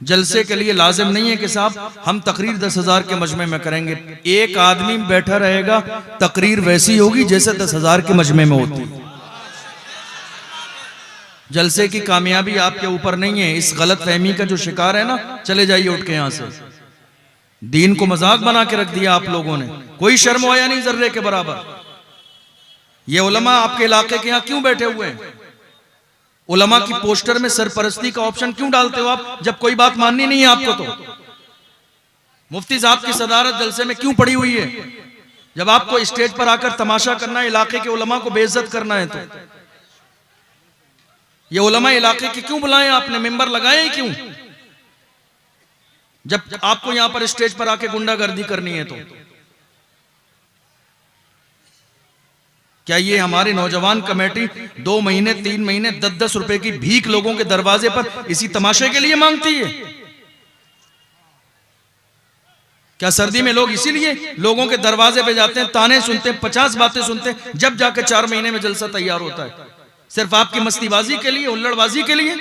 जलसे के लिए लाजिम नहीं है कि साहब हम तकरीर 10,000 के मजमे में करेंगे। एक आदमी बैठा रहेगा, तकरीर वैसी होगी जैसे 10,000 के मजमे में होती है। जलसे की कामयाबी आपके ऊपर नहीं है। इस गलत फहमी का जो शिकार है ना, चले जाइए उठ के यहां से। दीन को मजाक बना के रख दिया आप लोगों ने, कोई शर्म आया नहीं जर्रे के बराबर। ये उलमा आपके इलाके के यहां क्यों बैठे हुए हैं? उलमा की पोस्टर में सरपरस्ती का ऑप्शन क्यों डालते हो आप, जब कोई बात माननी नहीं है आपको? तो मुफ्ती साहब की सदारत जलसे में क्यों पड़ी हुई है? जब आपको स्टेज पर आकर तमाशा करना है, इलाके के उलमा को बेइज्जत करना है, तो ये उलमा इलाके के क्यों बुलाए आपने, मेंबर लगाए क्यों? जब आपको यहां पर स्टेज पर आके गुंडागर्दी करनी है तो क्या ये हमारी नौजवान कमेटी 2 महीने 3 महीने 10-10 रुपए की भीख लोगों के दरवाजे पर इसी तमाशे के लिए मांगती है? क्या सर्दी में लोग इसीलिए लोगों के दरवाजे पे जाते हैं, ताने सुनते हैं, 50 बातें सुनते हैं, जब जाकर 4 महीने में जलसा तैयार होता है? सिर्फ आपकी मस्तीबाजी के लिए, हुल्लड़बाजी के लिए?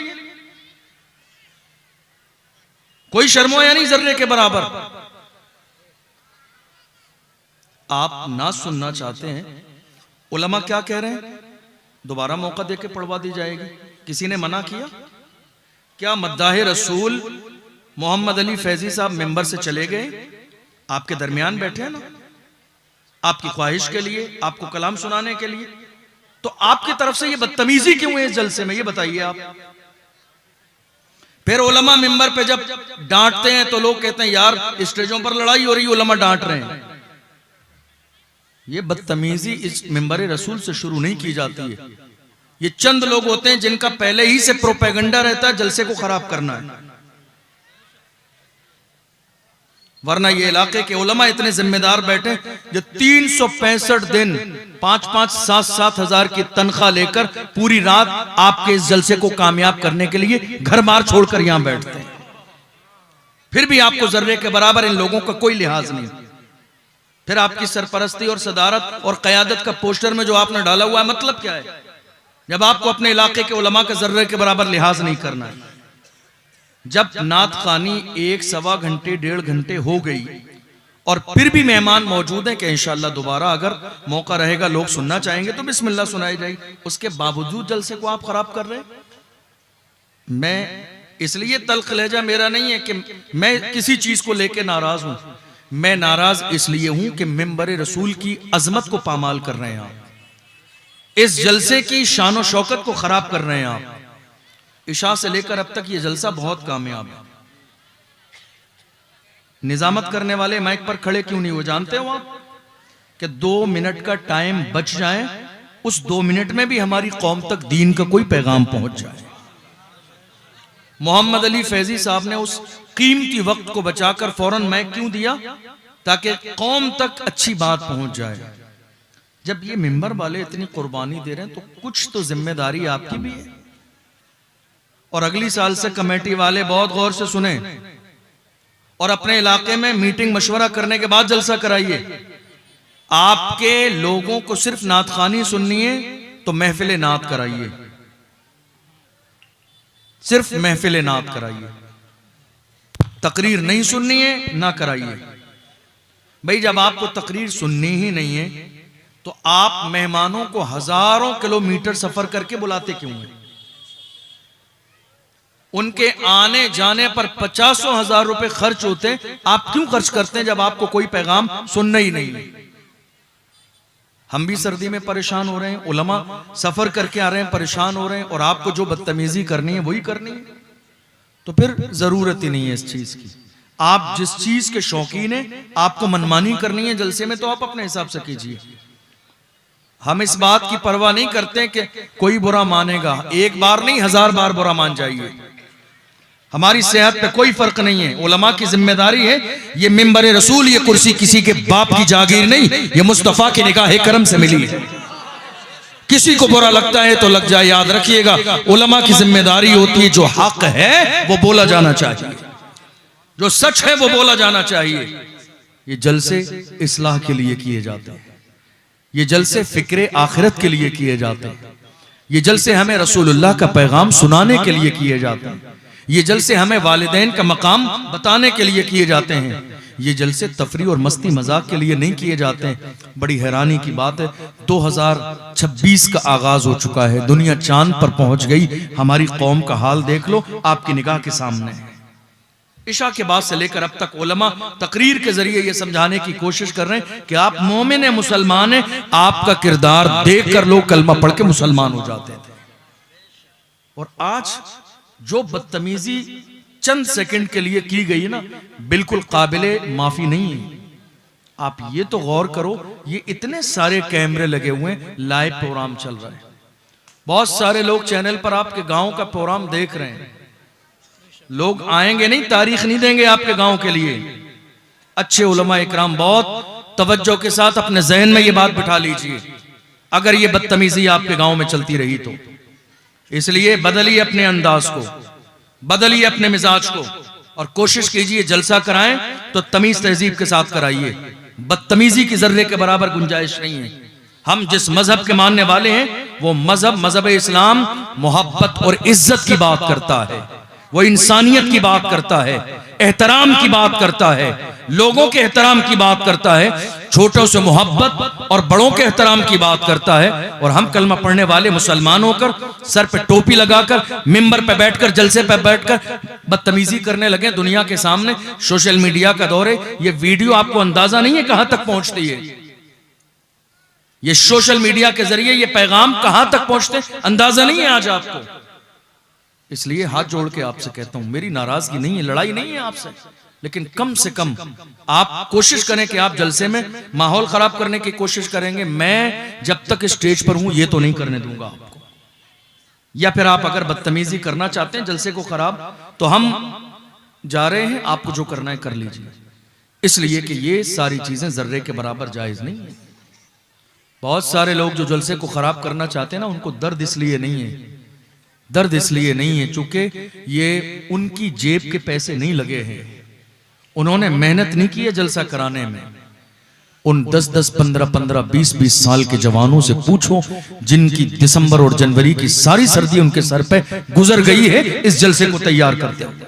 कोई शर्मो या नहीं जर्रे के बराबर। आप ना सुनना चाहते हैं, उलमा क्या कह रहे हैं, दोबारा मौका देके पढ़वा दी जाएगी। किसी ने मना किया क्या? मद्दाह रसूल मोहम्मद अली फैजी साहब मेंबर से चले गए, आपके दरमियान बैठे हैं ना, आपकी ख्वाहिश के लिए, आपको कलाम सुनाने के लिए। तो आपकी तरफ से ये बदतमीजी क्यों है इस जलसे में, ये बताइए आप। फिर उलमा मेंबर पे जब डांटते हैं तो लोग कहते हैं यार स्टेजों पर लड़ाई हो रही, उलमा डांट रहे हैं। ये बदतमीजी इस मेंबर रसूल से शुरू नहीं की जाती है। ये चंद लोग होते हैं जिनका पहले ही से प्रोपेगेंडा रहता है जलसे को खराब करना है, वरना ये इलाके के उलमा इतने जिम्मेदार बैठे जो 365 दिन 5-5, 7-7 हजार की तनख्वाह लेकर पूरी रात आपके इस जलसे को कामयाब करने के लिए घर बार छोड़कर यहां बैठते हैं। फिर भी आपको जर्रे के बराबर इन लोगों का कोई लिहाज नहीं। फिर आपकी सरपरस्ती और सदारत और कयादत का पोस्टर में जो आपने डाला हुआ है, मतलब क्या है, जब आपको अपने इलाके के उलमा का जर्रे के बराबर लिहाज नहीं करना है? जब नात खानी 1-1.25 घंटे 1.5 घंटे हो गई और फिर भी मेहमान मौजूद हैं कि इंशाअल्लाह दोबारा अगर मौका रहेगा, लोग सुनना चाहेंगे तो बिस्मिल्लाह सुनाई जाएगी, उसके बावजूद जलसे को आप खराब कर रहे हैं। मैं इसलिए तल्ख लहजा मेरा नहीं है कि मैं किसी चीज को लेकर नाराज हूं, मैं नाराज इसलिए हूं कि मिंबर रसूल की अजमत को पामाल कर रहे हैं आप, इस जलसे की शान और शौकत को खराब कर रहे हैं आप। इशा से लेकर अब तक ये जलसा बहुत कामयाब है। निजामत करने वाले माइक पर खड़े क्यों नहीं हो, जानते हो आप कि 2 मिनट का टाइम बच जाए, उस 2 मिनट में भी हमारी कौम तक दीन का कोई पैगाम पहुंच जाए। मोहम्मद अली फैजी साहब ने उस कीमती वक्त को बचाकर फौरन माइक क्यों दिया, ताकि कौम तक अच्छी बात पहुंच जाए। जब ये मिंबर वाले इतनी कुर्बानी दे रहे हैं तो कुछ तो जिम्मेदारी आपकी भी है। और अगली साल से कमेटी वाले बहुत गौर से सुने और अपने इलाके में मीटिंग मशवरा करने के बाद जलसा कराइए। आपके लोगों को सिर्फ नात खानी सुननी है तो महफिल नात कराइए, सिर्फ महफिल नात कराइए। तकरीर नहीं सुननी है ना कराइए। भाई जब आपको तकरीर सुननी ही नहीं है तो आप मेहमानों को हजारों किलोमीटर सफर करके बुलाते क्यों हैं? उनके आने जाने पर 50 हजार रुपए खर्च होते, आप क्यों खर्च करते हैं जब आपको कोई पैगाम सुनना ही नहीं? हम भी सर्दी में परेशान हो रहे हैं, उलमा सफर करके आ रहे हैं, परेशान हो रहे हैं, और आपको जो बदतमीजी करनी है वही करनी है, तो फिर जरूरत ही नहीं है इस चीज की। आप जिस चीज के शौकीन है, आपको मनमानी करनी है जलसे में, तो आप अपने हिसाब से कीजिए। हम इस बात की परवाह नहीं करते कि कोई बुरा मानेगा, एक बार नहीं 1000 बार बुरा मान जाइए, हमारी सेहत पे कोई फर्क नहीं है। उलमा की जिम्मेदारी है, ये मिंबर रसूल, ये कुर्सी किसी के बाप की जागीर नहीं, ये मुस्तफा की निगाह करम से मिली है। किसी को बुरा लगता है तो लग जाए, याद रखिएगा उलमा की जिम्मेदारी होती है जो हक है वो बोला जाना चाहिए, जो सच है वो बोला जाना चाहिए। ये जलसे इस्लाह के लिए किए जाते हैं, ये जलसे फिक्रे आखिरत के लिए किए जाते हैं, ये जलसे हमें रसूलुल्लाह का पैगाम सुनाने के लिए किए जाते हैं, ये जलसे हमें वालिदैन का मकाम बताने के लिए किए जाते हैं। ये जलसे तफरी और मस्ती मजाक के लिए नहीं किए जाते हैं। बड़ी हैरानी की बात है, 2026 का आगाज हो चुका है, दुनिया चांद पर पहुंच गई, हमारी कौम का हाल देख लो, आपकी निगाह के सामने है। इशा के बाद से लेकर अब तक उलमा तकरीर के जरिए ये समझाने की कोशिश कर रहे हैं कि आप मोमिन है, मुसलमान है, आपका किरदार देखकर लोग कलमा पढ़ के मुसलमान हो जाते थे। और आज जो बदतमीजी चंद सेकंड के लिए की गई ना, बिल्कुल काबिले माफी नहीं है। आप ये तो गौर करो, ये इतने सारे कैमरे लगे हुए हैं, लाइव प्रोग्राम चल रहा है, बहुत सारे लोग चैनल पर आपके गांव का प्रोग्राम देख रहे हैं। लोग आएंगे नहीं, तारीख नहीं देंगे आपके गांव के लिए। अच्छे उलमा इकराम बहुत तवज्जो के साथ अपने जहन में ये बात बिठा लीजिए, अगर ये बदतमीजी आपके गांव में चलती रही तो। इसलिए बदलिए अपने अंदाज को, बदलिए अपने मिजाज को, और कोशिश कीजिए जलसा कराएं तो तमीज तहजीब के साथ कराइए। बदतमीजी की जर्रे के बराबर गुंजाइश नहीं है। हम जिस मजहब के मानने वाले हैं वो मजहब इस्लाम मोहब्बत और इज्जत की बात करता है, वो इंसानियत की बात करता है, एहतराम की बात करता है, लोगों के एहतराम की बात करता है, छोटों से मोहब्बत और बड़ों के एहतराम की बात करता है। और हम कलमा पढ़ने वाले मुसलमान होकर सर पे टोपी लगाकर मिंबर पे बैठकर जलसे पे बैठकर बदतमीजी करने लगे दुनिया के सामने। सोशल मीडिया का दौर है, ये वीडियो आपको अंदाजा नहीं है कहां तक पहुंचती है। ये सोशल मीडिया के जरिए ये पैगाम कहां तक पहुंचते अंदाजा नहीं है आज आपको। इसलिए हाथ जोड़ के आपसे कहता हूं, मेरी नाराजगी नहीं है, लड़ाई नहीं है आपसे, लेकिन कम से कम आप कोशिश करें कि आप जलसे में माहौल खराब करने की कोशिश करेंगे, मैं जब तक स्टेज पर हूं ये तो नहीं करने दूंगा आपको। या फिर आप अगर बदतमीजी करना चाहते हैं जलसे को खराब, तो हम जा रहे हैं, आपको जो करना है कर लीजिए। इसलिए कि ये सारी चीजें जर्रे के बराबर जायज नहीं है। बहुत सारे लोग जो जलसे को खराब करना चाहते हैं ना, उनको दर्द इसलिए नहीं है, दर्द इसलिए नहीं है चूंकि ये उनकी जेब के पैसे नहीं लगे हैं, उन्होंने मेहनत नहीं की है जलसा कराने में। उन 10-10, 15-15, 20-20 साल के जवानों से पूछो जिनकी दिसंबर और जनवरी की सारी सर्दी उनके सर पे गुजर गई है इस जलसे को तैयार करते हुए।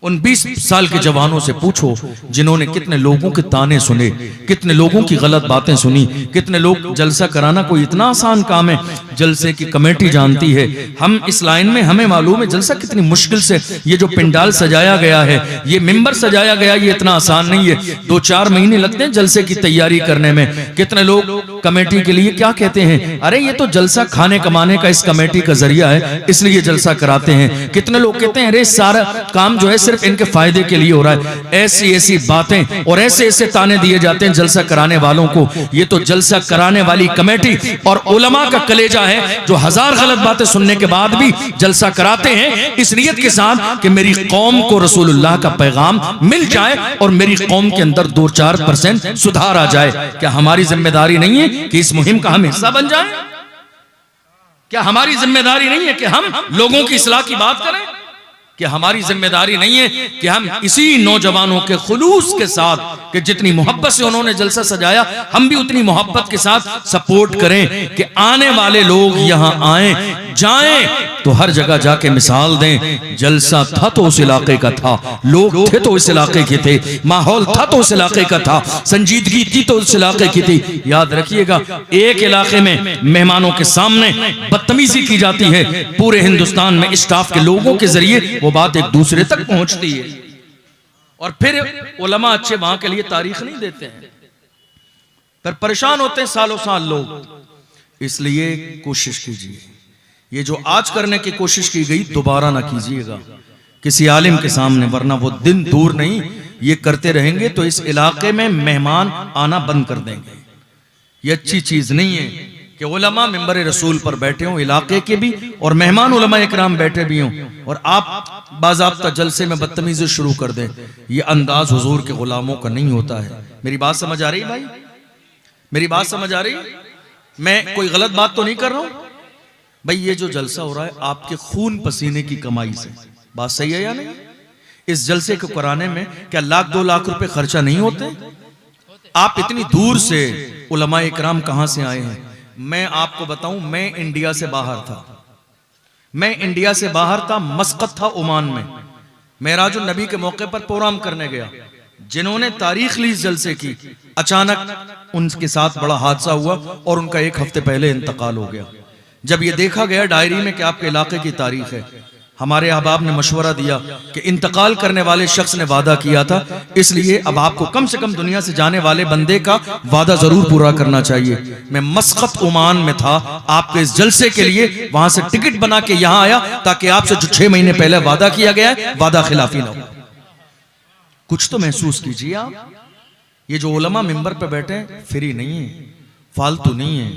उन 20 साल के जवानों से पूछो जिन्होंने कितने लोगों के ताने सुने, कितने लोगों की गलत बातें सुनी, कितने लोग। जलसा कराना कोई इतना आसान काम है, जलसे की कमेटी जानती है। हम इस लाइन में, हमें मालूम है जलसा कितनी मुश्किल से, ये जो पिंडाल सजाया गया है, ये मिंबर सजाया गया, ये इतना आसान नहीं है। 2-4 महीने लगते हैं जलसे की तैयारी करने में। कितने लोग कमेटी के लिए क्या कहते हैं, अरे ये तो जलसा खाने कमाने का इस कमेटी का जरिया है, इसलिए जलसा कराते हैं। कितने लोग कहते हैं अरे सारा काम जो है सिर्फ इनके फायदे के लिए हो रहा है। ऐसी ऐसी बातें और ऐसे ऐसे ताने दिए जाते हैं जलसा कराने वालों को। ये तो जलसा कराने वाली कमेटी और उलमा का कलेजा है जो 1000 गलत बातें सुनने के बाद भी जलसा कराते हैं इस नियत के साथ कि मेरी कौम को रसूलुल्लाह का पैगाम मिल जाए और मेरी कौम के अंदर 2-4% सुधार आ जाए। क्या हमारी जिम्मेदारी नहीं है कि इस मुहिम का हम हिस्सा बन जाएं? क्या हमारी जिम्मेदारी नहीं है कि हम लोगों की इस्लाह की बात करें? कि हमारी जिम्मेदारी नहीं है कि हम इसी नौजवानों के खुलूस के साथ, कि जितनी मोहब्बत से उन्होंने जलसा सजाया, हम भी उतनी मोहब्बत के साथ सपोर्ट करें कि आने वाले लोग यहां आए जाएं तो हर जगह जाके मिसाल दें। जलसा था तो उस इलाके का था, लोग थे तो इस इलाके के थे, माहौल था तो उस इलाके का था, संजीदगी थी तो उस इलाके की थी। याद रखिएगा, एक इलाके में मेहमानों के सामने बदतमीजी की जाती है, पूरे हिंदुस्तान में स्टाफ के लोगों के जरिए वो बात एक दूसरे तक पहुंचती है और फिर उलमा अच्छे वहां के लिए तारीख नहीं देते हैं, फिर परेशान होते हैं सालों साल लोग। इसलिए कोशिश कीजिए, ये जो आज करने की कोशिश की गई दोबारा ना कीजिएगा किसी आलिम के सामने, वरना वो दिन दूर नहीं, ये करते रहेंगे तो इस इलाके में मेहमान आना बंद कर देंगे। ये अच्छी चीज नहीं है कि उलमा मिंबर रसूल पर बैठे हों, इलाके के भी और मेहमान उलमा इकराम बैठे भी हों, और आप बाज़ाब्ता जलसे में बदतमीजी शुरू कर दें। ये अंदाज हुजूर के गुलामों का नहीं होता है। मेरी बात समझ आ रही है भाई? मेरी बात समझ आ रही? मैं कोई गलत बात तो नहीं कर रहा हूं भाई। ये जो जलसा हो रहा है आपके खून पसीने की कमाई से, बात सही है या नहीं? इस जलसे को कराने में क्या 1-2 लाख रुपए खर्चा नहीं होते? आप इतनी दूर से उलमा इकराम कहां से आए हैं? मैं आपको बताऊं, मैं इंडिया से बाहर था, मैं इंडिया से बाहर था, मस्कत था ओमान में, मेराजुन नबी के मौके पर प्रोग्राम करने गया। जिन्होंने तारीख ली इस जलसे की, अचानक उनके साथ बड़ा हादसा हुआ और उनका 1 हफ्ते पहले इंतकाल हो गया। जब ये देखा गया डायरी में कि आपके इलाके की तारीख है, हमारे अहबाब ने मशवरा दिया कि इंतकाल करने वाले शख्स ने वादा किया था, इसलिए अब आपको कम से कम दुनिया से जाने वाले बंदे का वादा जरूर पूरा करना चाहिए। मैं मस्कत ओमान में था आपके इस जलसे के लिए, वहां से टिकट बना के यहां आया ताकि आपसे जो 6 महीने पहले वादा किया गया है वादा खिलाफी ना हो। कुछ तो महसूस कीजिए आप। ये जो उलमा मिंबर पे बैठे फ्री नहीं है, फालतू नहीं है।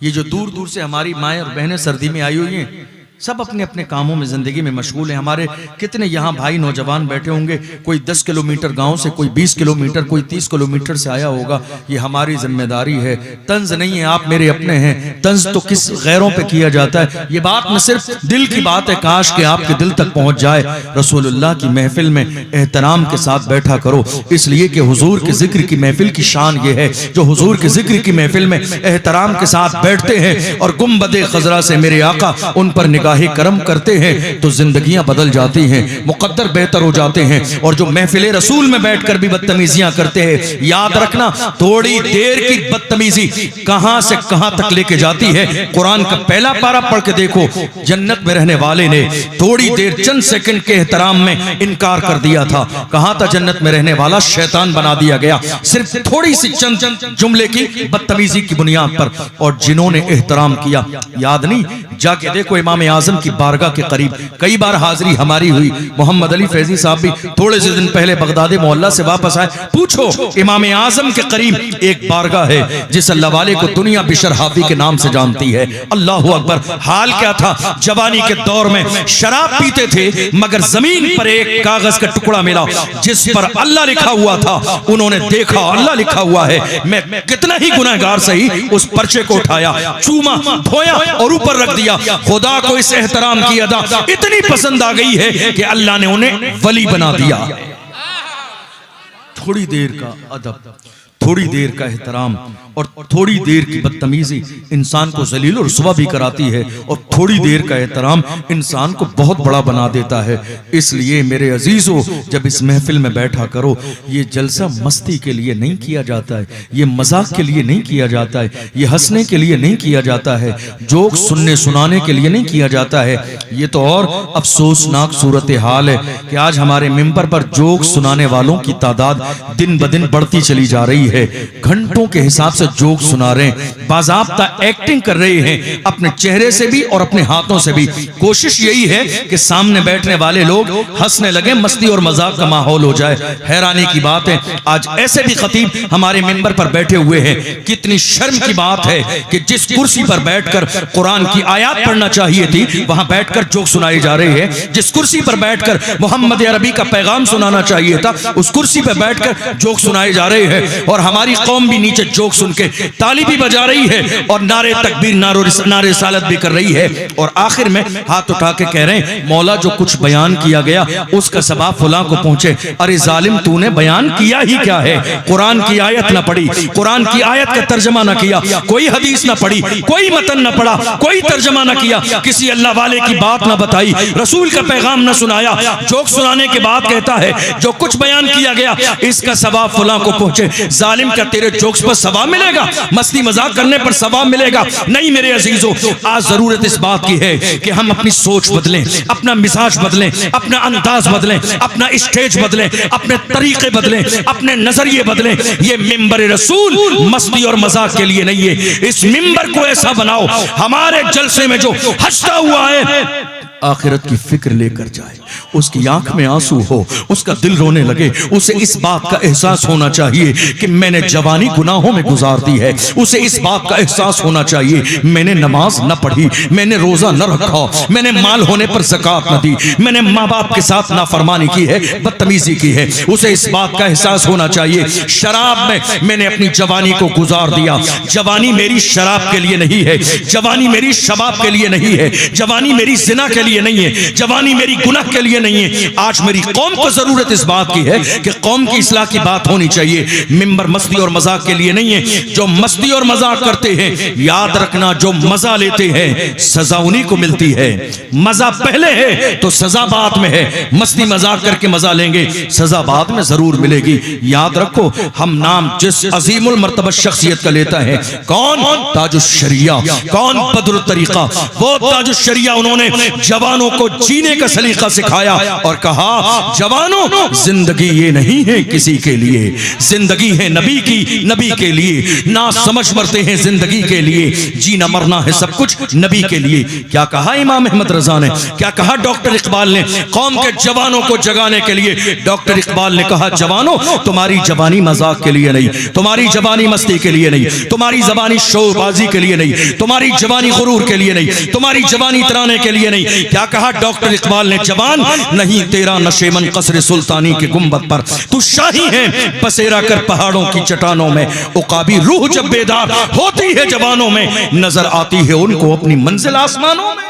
ये जो दूर दूर से हमारी माएँ और बहनें सर्दी में आई हुई हैं, सब अपने अपने कामों में जिंदगी में मशगूल हैं। हमारे कितने यहाँ भाई नौजवान बैठे होंगे, कोई 10 किलोमीटर गांव से, कोई 20 किलोमीटर, कोई 30 किलोमीटर से आया होगा। ये हमारी जिम्मेदारी है। तंज नहीं है, आप मेरे अपने हैं। तंज तो किस गैरों पे किया जाता है। ये बात न सिर्फ दिल की बात है, काश के आपके दिल तक पहुंच जाए। रसूलुल्लाह की महफिल में एहतराम के साथ बैठा करो, इसलिए कि हुजूर के जिक्र की महफिल की शान ये है, जो हुजूर के जिक्र की महफिल में एहतराम के साथ बैठते हैं और गुंबदे खजरा से मेरे आका उन पर निगाह करम करते हैं तो जिंदगियां बदल जाती हैं, मुकद्दर बेहतर हो जाते हैं। और जो महफिले रसूल में बैठकर भी बदतमीजियां करते हैं, याद रखना थोड़ी देर की बदतमीजी कहां से कहां तक लेके जाती है। कुरान का पहला पारा पढ़ के देखो, जन्नत में रहने वाले ने थोड़ी देर चंद सेकंड के एहतराम में इनकार कर दिया था। कहां था जन्नत में रहने वाला? शैतान बना दिया गया, सिर्फ थोड़ी सी चंद जुमले की बदतमीजी की बुनियाद पर। और जिन्होंने एहतराम किया, याद नहीं, जाके देखो इमाम आजम की बारगाह के करीब कई बार हाजिरी हमारी हुई। मोहम्मद अली फैजी साहब भी थोड़े से दिन पहले बगदादी मोहल्ला से वापस आए। पूछो, इमाम आजम के करीब एक बारगाह है जिस अल्लाह वाले को दुनिया बिशर हाफी के नाम से जानती है। अल्लाह अकबर। हाल क्या था? जवानी के दौर में शराब पीते थे, मगर जमीन पर एक कागज का टुकड़ा मिला जिस पर अल्लाह लिखा हुआ था। उन्होंने देखा अल्लाह लिखा हुआ है, मैं कितना ही गुनहगार सही, उस पर्चे को उठाया, चूमा, धोया और ऊपर रख दिया। खुदा को इस एहतराम की अदा इतनी पसंद आ गई है कि अल्लाह ने उन्हें वली बना दिया। थोड़ी देर का अदब, थोड़ी देर का एहतराम और थोड़ी देर की बदतमीजी इंसान को जलील और रुसवा भी कराती है, और थोड़ी देर का एहतराम इंसान को बहुत बड़ा बना देता है। इसलिए मेरे अजीजों, जब इस महफिल में बैठा करो, ये जलसा मस्ती के लिए नहीं किया जाता है, ये मजाक के लिए नहीं किया जाता है, ये हंसने के लिए नहीं किया जाता है, जोक सुनने सुनाने के लिए नहीं किया जाता है। ये तो और अफसोसनाक सूरत हाल है कि आज हमारे मिंबर पर जोक सुनाने वालों की तादाद दिन ब दिन बढ़ती चली जा रही है। घंटों के हिसाब से जोक सुना रहे हैं, बाज़ाब्ता एक्टिंग कर रहे हैं, अपने चेहरे से भी और अपने हाथों से भी। कोशिश यही है कि सामने बैठने वाले लोग हंसने लगे, मस्ती और मजाक का माहौल हो जाए। हैरानी की बात है, आज ऐसे भी खतीब हमारे मिंबर पर बैठे हुए हैं। कितनी शर्म की बात है कि जिस कुर्सी पर बैठकर कुरान की आयत पढ़ना चाहिए थी, वहां बैठकर जोक सुनाए जा रहे हैं। जिस कुर्सी पर बैठकर मोहम्मद अरबी का पैगाम सुनाना चाहिए था, उस कुर्सी पर बैठकर जोक सुनाए जा रहे हैं। और हमारी कौम भी नीचे जोक सुन के ताली भी बजा रही है और नारे तकबीर, नारे सालत भी कर रही है। और आखिर में हाथ उठा के कह रहे हैं, मौला जो कुछ बयान किया गया उसका सवाब फुला को पहुंचे। अरे जालिम, तूने बयान किया ही क्या है? कुरान की आयत ना पढ़ी, कुरान की आयत का तर्जमा ना किया, कोई हदीस ना पढ़ी, कोई मतन ना पढ़ा, कोई तर्जमा ना किया, किसी अल्लाह वाले की बात ना बताई, रसूल का पैगाम ना सुनाया। जोक सुनाने के बाद कहता है जो कुछ बयान किया गया इसका सवाब फुला को पहुंचे। जालिम, क्या तेरे जोक्स पर सवाब मिलेगा? मस्ती मजाक करने पर सवाब मिलेगा? नहीं मेरे अजीजों, आज जरूरत इस बात की है कि हम अपनी सोच बदलें, अपना मिजाज बदलें, अपना अंदाज बदलें, अपना स्टेज बदलें, अपने तरीके बदलें, अपने नजरिए बदलें। ये मिंबर रसूल मस्ती और मजाक के लिए नहीं है। इस मिंबर को ऐसा बनाओ हमारे जलसे में जो हंसता हुआ है आखिरत की फिक्र लेकर जाए, उसकी आंख में आंसू हो, उसका दिल रोने लगे, उसे इस बात का एहसास होना चाहिए कि मैंने जवानी गुनाहों में गुजार दी है। उसे इस बात का एहसास होना चाहिए मैंने नमाज न पढ़ी, मैंने रोजा न रखा, मैंने माल होने पर ज़कात न दी, मैंने माँ बाप के साथ नाफरमानी की है, बदतमीजी की है। उसे इस बात का एहसास होना चाहिए शराब में मैंने अपनी जवानी को गुजार दिया। जवानी मेरी शराब के लिए नहीं है, जवानी मेरी शबाब के लिए नहीं है, जवानी मेरी जिना के लिए नहीं है, जवानी मेरी गुनाह के लिए नहीं है। आज मेरी कौम को जरूरत इस बात की है कि कौम की इस्लाह की बात होनी चाहिए। मिंबर मस्ती और मजाक के लिए नहीं है। जो मस्ती और मजाक करते हैं, याद रखना, जो मजा लेते हैं सजा उन्हीं को मिलती है। मजा पहले है तो सजा बाद में है। मस्ती मजाक करके मजा लेंगे, सजा बाद में जरूर मिलेगी। याद रखो, हम नाम जिस अजीमुल मर्तबा शख्सियत का लेता है, कौन? ताजुश शरिया। कौन? बदरुत तरीका। वो ताजुश शरिया, उन्होंने जवानों को जीने का सलीका सिखाया और कहा, जवानों जिंदगी ये नहीं है किसी के लिए, जिंदगी है नबी की, नबी के लिए। ना समझ मरते हैं जिंदगी के लिए, जीना मरना है सब कुछ नबी के लिए। क्या कहा इमाम अहमद रजा ने, क्या कहा डॉक्टर इकबाल ने कौम के जवानों को जगाने के लिए? डॉक्टर इकबाल ने कहा, जवानों तुम्हारी जवानी मजाक के लिए नहीं, तुम्हारी जवानी मस्ती के लिए नहीं, तुम्हारी जबानी शोबाजी के लिए नहीं, तुम्हारी जवानी गुरूर के लिए नहीं, तुम्हारी जवानी तराने के लिए नहीं। क्या कहा डॉक्टर इकबाल ने? जवान नहीं तेरा नशेमन कसर सुल्तानी के गुंबद पर, तू शाही है बसेरा कर पहाड़ों की चट्टानों में। उकाबी रूह जब बेदार होती है जवानों में, नजर आती है उनको अपनी मंजिल आसमानों में।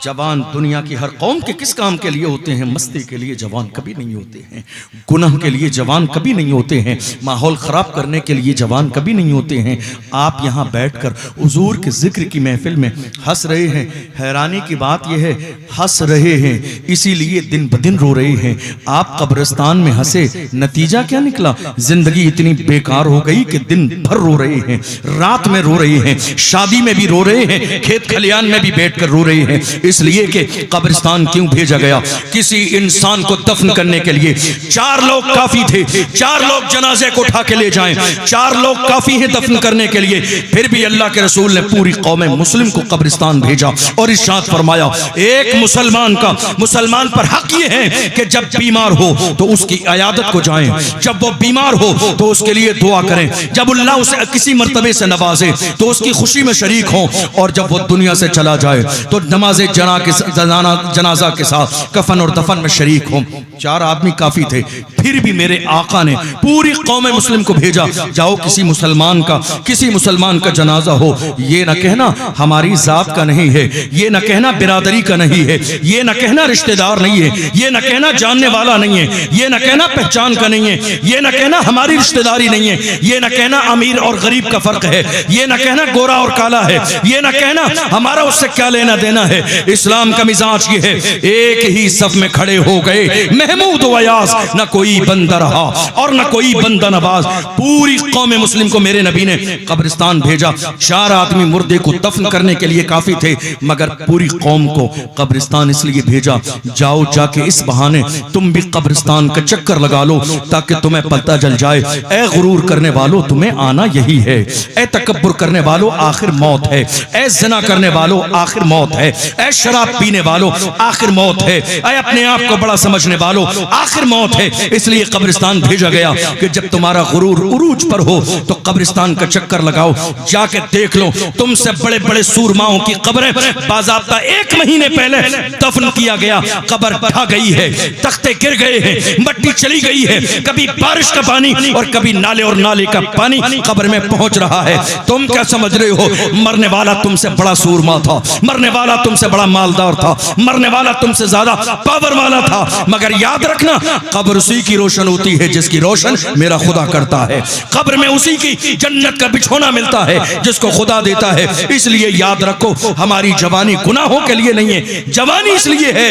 जवान दुनिया की हर कौम के किस काम के लिए होते हैं? मस्ती के लिए जवान कभी नहीं होते हैं, गुनाह के लिए जवान कभी नहीं होते हैं, माहौल ख़राब करने के लिए जवान कभी नहीं होते हैं। आप यहाँ बैठकर हुजूर के जिक्र की महफिल में हंस रहे हैं। हैरानी की बात यह है, हंस रहे हैं इसीलिए दिन ब दिन रो रहे हैं। आप कब्रिस्तान में हंसे, नतीजा क्या निकला? जिंदगी इतनी बेकार हो गई कि दिन भर रो रहे हैं, रात में रो रहे हैं, शादी में भी रो रहे हैं, खेत खलियान में भी बैठकर रो रहे हैं। इसलिए कि कब्रिस्तान क्यों भेजा गया? किसी इंसान को दफन करने के लिए 4 लोग काफी थे, 4 लोग जनाजे को उठा के ले जाएं, 4 लोग काफी हैं दफन करने के लिए। फिर भी अल्लाह के रसूल ने पूरी कौम मुस्लिम को कब्रिस्तान भेजा और इरशाद फरमाया, एक मुसलमान का, मुसलमान पर हक ये है कि जब बीमार हो तो उसकी इयादत को जाएं, जब वो बीमार हो तो उसके लिए दुआ करें, जब अल्लाह उसे किसी मर्तबे से नवाजे तो उसकी खुशी में शरीक हों, और जब वो दुनिया से चला जाए तो नमाज जनाजा के साथ कफन और दफन में शरीक हों। 4 आदमी काफी थे, फिर भी मेरे आका ने पूरी कौम मुस्लिम को भेजा, जाओ किसी मुसलमान का जनाजा हो। ये न कहना हमारी जात का नहीं है, ये न कहना बिरादरी का नहीं है, ये न कहना रिश्तेदार नहीं है, ये न कहना जानने वाला नहीं है, ये न कहना पहचान का नहीं है, ये न कहना हमारी रिश्तेदारी नहीं है, ये न कहना अमीर और गरीब का फर्क है, ये न कहना गोरा और काला है, ये न कहना हमारा उससे क्या लेना देना है। इस्लाम का मिजाज ये है, एक ही सफ में खड़े हो गए महमूद वयास, न कोई बंदा रहा और न कोई बंदा नवाज। पूरी कौम मुस्लिम को मेरे नबी ने कब्रिस्तान भेजा। 4 आदमी मुर्दे को दफन करने के लिए काफी थे, मगर पूरी कौम को कब्रिस्तान इसलिए भेजा, जाओ जाके इस बहाने तुम भी कब्रिस्तान का चक्कर लगा लो ताकि तुम्हें पता चल जाए। ए गुरूर करने वालों, तुम्हें आना यही है। ए तकब्बुर करने वालों, आखिर मौत है। ए ज़िना करने वालों, आखिर मौत है। ऐ शराब पीने वालों, आखिर मौत है। ऐ अपने आप को बड़ा समझने वालों, आखिर मौत है। इसलिए कब्रिस्तान भेजा गया कि जब तुम्हारा गुरूर उरूज पर हो तो कब्रिस्तान का चक्कर लगाओ, जाके देख लो तुमसे बड़े बड़े सूरमाओं की कब्रें बाज़ाब्ता 1 महीने पहले दफन किया गया, कब्र ढह गई है, तख्ते गिर गए हैं, मट्टी चली गई है, कभी बारिश का पानी और कभी नाले और नाले का पानी कब्र में पहुंच रहा है। तुम क्या समझ रहे हो? मरने वाला तुमसे बड़ा सूरमा था, मरने वाला तुमसे बड़ा मालदार था, मरने वाला तुमसे ज्यादा पावर वाला था, मगर याद रखना कब्र उसी की रोशन होती है जिसकी रोशन मेरा खुदा करता है। कब्र में उसी की जन्नत का बिछोना मिलता है जिसको खुदा देता है। इसलिए याद रखो, हमारी जवानी गुनाहों के लिए नहीं है, जवानी इसलिए है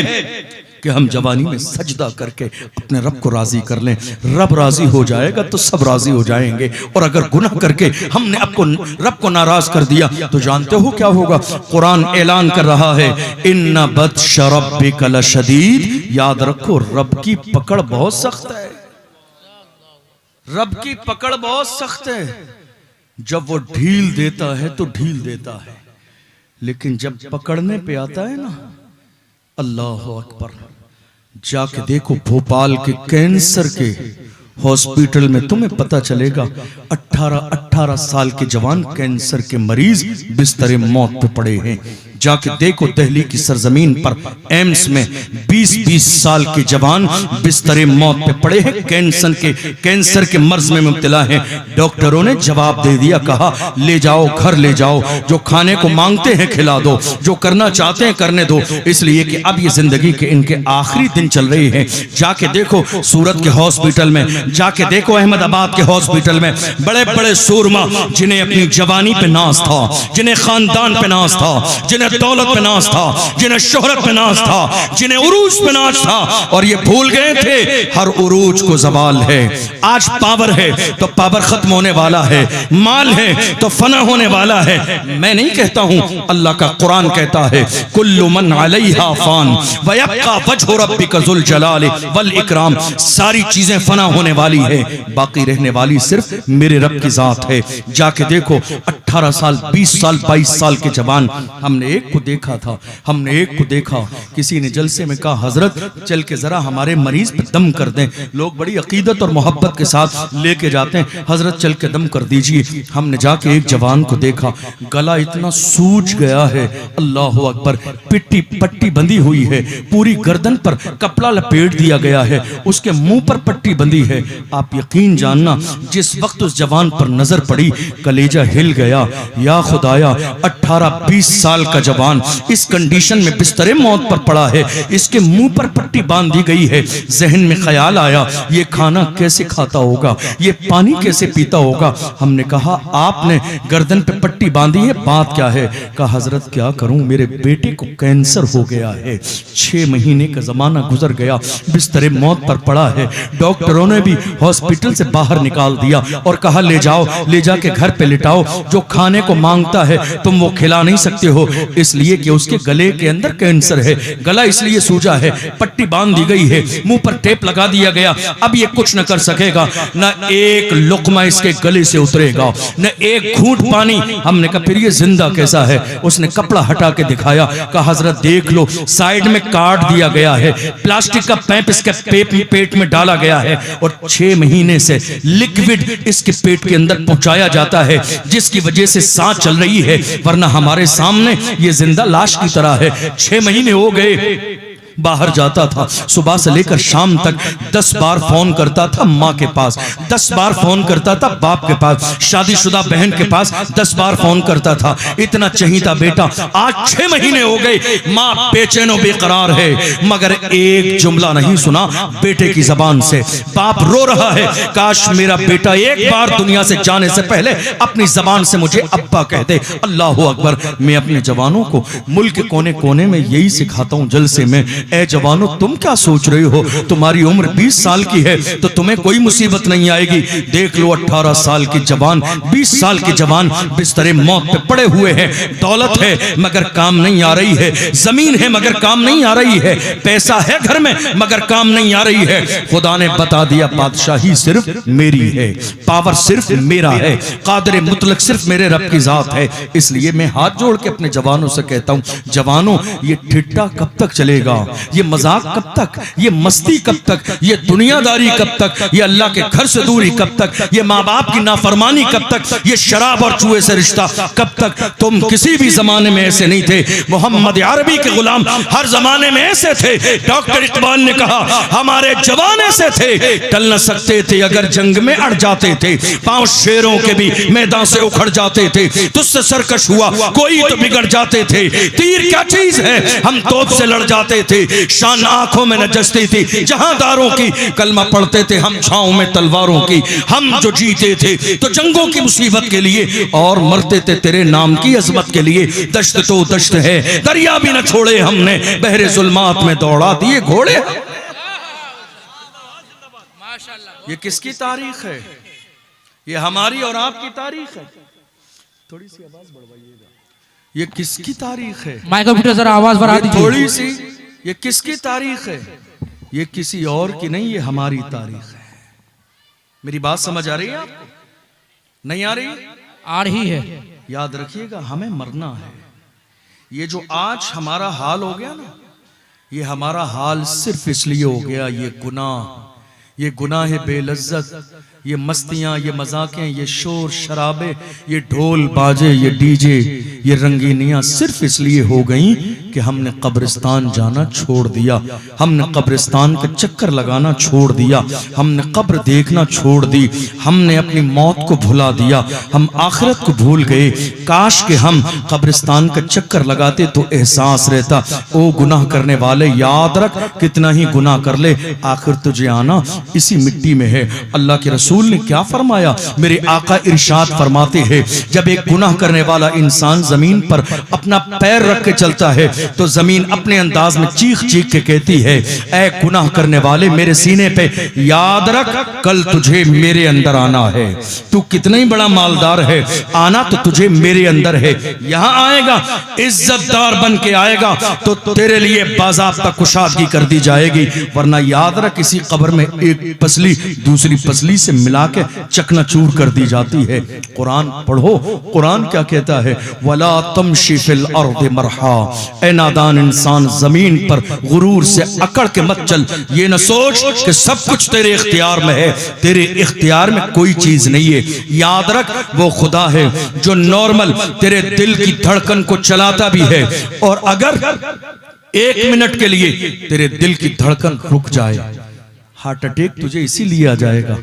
कि हम जवानी में सजदा करके अपने रब को राजी कर लें। रब राजी हो जाएगा तो सब राजी हो जाएंगे, और अगर गुनाह करके हमने रब को नाराज कर दिया तो जानते हो क्या होगा? कुरान ऐलान कर रहा है, इन्ना बत्श रब्बिका लशदीद। याद रखो, रब की पकड़ बहुत सख्त है, रब की पकड़ बहुत सख्त है। जब वो ढील देता है तो ढील देता है, लेकिन जब पकड़ने पे आता है ना, अल्लाह अकबर, जाके देखो भोपाल के कैंसर के हॉस्पिटल में, तुम्हें पता चलेगा 18 साल के जवान कैंसर के मरीज बिस्तर मौत पे पड़े हैं। जाके देखो दिल्ली की सरजमीन पर एम्स में 20-20 साल के जवान बिस्तरे मौत पे पड़े हैं, कैंसर के मर्ज में मुब्तला हैं। डॉक्टरों ने जवाब दे दिया, कहा ले जाओ, घर ले जाओ, जो खाने को मांगते हैं खिला दो, जो करना चाहते हैं करने दो, इसलिए कि अब ये जिंदगी के इनके आखिरी दिन चल रहे हैं। जाके देखो सूरत के हॉस्पिटल में, जाके देखो अहमदाबाद के हॉस्पिटल में, बड़े बड़े सूरमा जिन्हें अपनी जवानी पे नाज था, जिन्हें खानदान पे नाज था, जिन्हें दौलत पे नाज था, जिन्हें शोहरत पे नाज था, जिन्हें उरूज पे नाज था, और ये भूल गए थे हर उरूज को ज़वाल है। आज पावर है तो पावर खत्म होने वाला है, माल है तो फना होने वाला है। मैं नहीं कहता हूं, अल्लाह का कुरान कहता है कुल्लु मन अलैहा फान व यब्का वजहु रब्बिका ज़ुल जलाल वल इकराम। सारी चीजें फना होने वाली है, बाकी रहने वाली सिर्फ मेरे रब की जात है। जाके देखो 18 साल 20 साल 22 साल के जवान, हमने एक को देखा था, हमने एक को देखा, किसी ने जलसे में कहा हजरत चल के जरा हमारे मरीज पे दम कर दें। लोग बड़ी अकीदत और मोहब्बत के साथ लेके जाते हैं, हजरत चल के दम कर दीजिए। हमने जाके एक जवान को देखा, गला इतना सूज गया है, अल्लाह अकबर, पिट्टी पट्टी बंधी हुई है, पूरी गर्दन पर कपड़ा लपेट दिया गया है, उसके मुंह पर पट्टी बंधी है। आप यकीन जानना, जिस वक्त उस जवान पर नजर पड़ी कलेजा हिल गया। या खुदाया, 18-20 साल का जवान इस कंडीशन में बिस्तरे मौत पर पड़ा है, इसके मुंह पर पट्टी बांध दी गई है। जहन में ख्याल आया, ये खाना कैसे खाता होगा, ये पानी कैसे पीता होगा। हमने कहा आपने गर्दन पे पट्टी बांधी है, बात क्या है? कहा हजरत क्या करूं, मेरे बेटे को कैंसर हो गया है, 6 महीने का जमाना गुजर गया, बिस्तरे मौत पर पड़ा है। डॉक्टरों ने भी हॉस्पिटल से बाहर निकाल दिया और कहा ले जाओ, ले जाके घर पे लिटाओ, जो खाने को मांगता है तुम वो खिला नहीं सकते हो, इसलिए कि उसके गले के अंदर कैंसर है, गला इसलिए सूजा है। पट्टी बांध दी गई है, मुंह पर टेप लगा दिया गया, अब ये कुछ न कर सकेगा, न एक लुकमा इसके गले से उतरेगा, न एक घूंट पानी। हमने कहा फिर ये जिंदा कैसा है? उसने कपड़ा हटा के दिखाया, कहा हजरत देख लो, साइड में काट दिया गया है, प्लास्टिक का पैप इसके पेट में डाला गया है, और 6 महीने से लिक्विड इसके पेट के अंदर पहुंचाया जाता है, जिसकी वजह से सांस चल रही है, वरना हमारे सामने ये जिंदा लाश की तरह है। 6 महीने हो गए, बाहर जाता था, सुबह से लेकर शाम तक 10 बार फोन करता था माँ के पास, 10 बार फोन करता था बाप के पास, शादीशुदा बहन के पास 10 बार फोन करता था, इतना चहीता बेटा। आज 6 महीने हो गए, माँ बेचैन और बेकरार है, मगर एक जुमला नहीं सुना बेटे की जबान से। बाप रो रहा है, काश मेरा बेटा एक बार दुनिया से जाने से पहले अपनी जबान से मुझे अब्बा कहते। अल्लाह अकबर। मैं अपने जवानों को मुल्क के कोने कोने में यही सिखाता हूँ जलसे में, ए जवानों तुम क्या सोच रहे हो, तुम्हारी उम्र 20 साल की है तो तुम्हें कोई मुसीबत नहीं आएगी। देख लो 18 साल की जवान, 20 साल की जवान बिस्तरे मौत पे पड़े हुए हैं, दौलत है मगर काम नहीं आ रही है, जमीन है मगर काम नहीं आ रही है, पैसा है घर में मगर काम नहीं आ रही है। खुदा ने बता दिया बादशाही सिर्फ मेरी है, पावर सिर्फ मेरा है, कादिर मुतलक सिर्फ मेरे रब की जात है। इसलिए मैं हाथ जोड़ के अपने जवानों से कहता हूं, जवानों ये ठिट्टा कब तक चलेगा, ये मजाक कब तक, ये मस्ती कब तक, ये दुनियादारी कब तक, ये अल्लाह के घर से दूरी कब तक, ये माँ बाप की नाफरमानी कब तक, ये शराब और जुए से रिश्ता कब तक? तुम किसी भी जमाने में ऐसे नहीं थे, मोहम्मद अरबी के गुलाम हर जमाने में ऐसे थे। डॉक्टर इकबाल ने कहा हमारे जवान ऐसे थे, टल न सकते थे अगर जंग में अड़ जाते थे, पांव शेरों के भी मैदान से उखड़ जाते थे, तुझसे सरकश हुआ कोई तो बिगड़ जाते थे, तीर क्या चीज है हम तोप से लड़ जाते थे, शान आंखों में नजस्ती थी जहांदारों की, कलमा पढ़ते थे हम छांव में तलवारों की, हम जो जीते थे तो जंगों की मुसीबत के लिए और मरते थे तेरे नाम की अजमत के लिए। दश्त तो दश्त है, दरिया भी न छोड़े हमने, बहरे जुल्मात में दौड़ा दिए घोड़े। ये किसकी तारीख है? ये हमारी और आपकी तारीख है। थोड़ी सी आवाज बढ़वाइएगा। ये किसकी तारीख है? माइक्रोफोन जरा आवाज बढ़ा दीजिए थोड़ी सी। ये किसकी तारीख है? ये किसी और की नहीं, ये हमारी तारीख है। मेरी बात समझ आ रही है आपको? नहीं आ रही? आ रही है। याद रखिएगा हमें मरना है। ये जो आज हमारा हाल हो गया ना, ये हमारा हाल सिर्फ इसलिए हो गया, ये गुनाह है बेलज्जत, ये मस्तियां, ये मजाकें, ये शोर शराबे, ये ढोल बाजे, ये डीजे, ये रंगीनियां सिर्फ इसलिए हो गई कि हमने कब्रिस्तान जाना छोड़ दिया, हमने कब्रिस्तान के चक्कर लगाना छोड़ दिया, हमने कब्र देखना छोड़ दी, हमने अपनी मौत को भुला दिया, हम आखिरत को भूल गए। काश कि हम कब्रिस्तान का चक्कर लगाते तो एहसास रहता। ओ गुनाह करने वाले, याद रख कितना ही गुनाह कर ले, आखिर तुझे आना इसी मिट्टी में है। अल्लाह के रसूल ने क्या फरमाया? मेरे आका इरशाद फरमाते हैं, जब एक गुनाह करने वाला इंसान जमीन पर अपना पैर रख के चलता है तो जमीन अपने अंदाज में चीख चीख के कहती है, ऐ गुनाह करने वाले, मेरे सीने पे याद रख, कल तुझे मेरे अंदर आना है। तू कितना ही बड़ा मालदार है, आना तो तुझे मेरे अंदर है। यहां आएगा, इज्जतदार बन के आएगा तो तेरे लिए बाज़ाब्ता कुशादगी कर दी जाएगी, वरना याद रख किसी कब्र में एक पसली दूसरी पसली से मिला के चकनाचूर कर दी जाती है। कुरान पढ़ो, कुरान क्या कहता है? वला तमशी फिल अर्द मरहा, ए नादान इंसान, जमीन पर गुरूर से अकड़ के मत चल। ये न सोच कि सब कुछ तेरे इख्तियार में है, तेरे इख्तियार में कोई चीज नहीं है। याद रख, वो खुदा है जो नॉर्मल तेरे दिल की धड़कन को चलाता भी है, और अगर एक मिनट के लिए तेरे दिल की धड़कन रुक जाए, हार्ट अटैक तुझे इसीलिए आ जाएगा,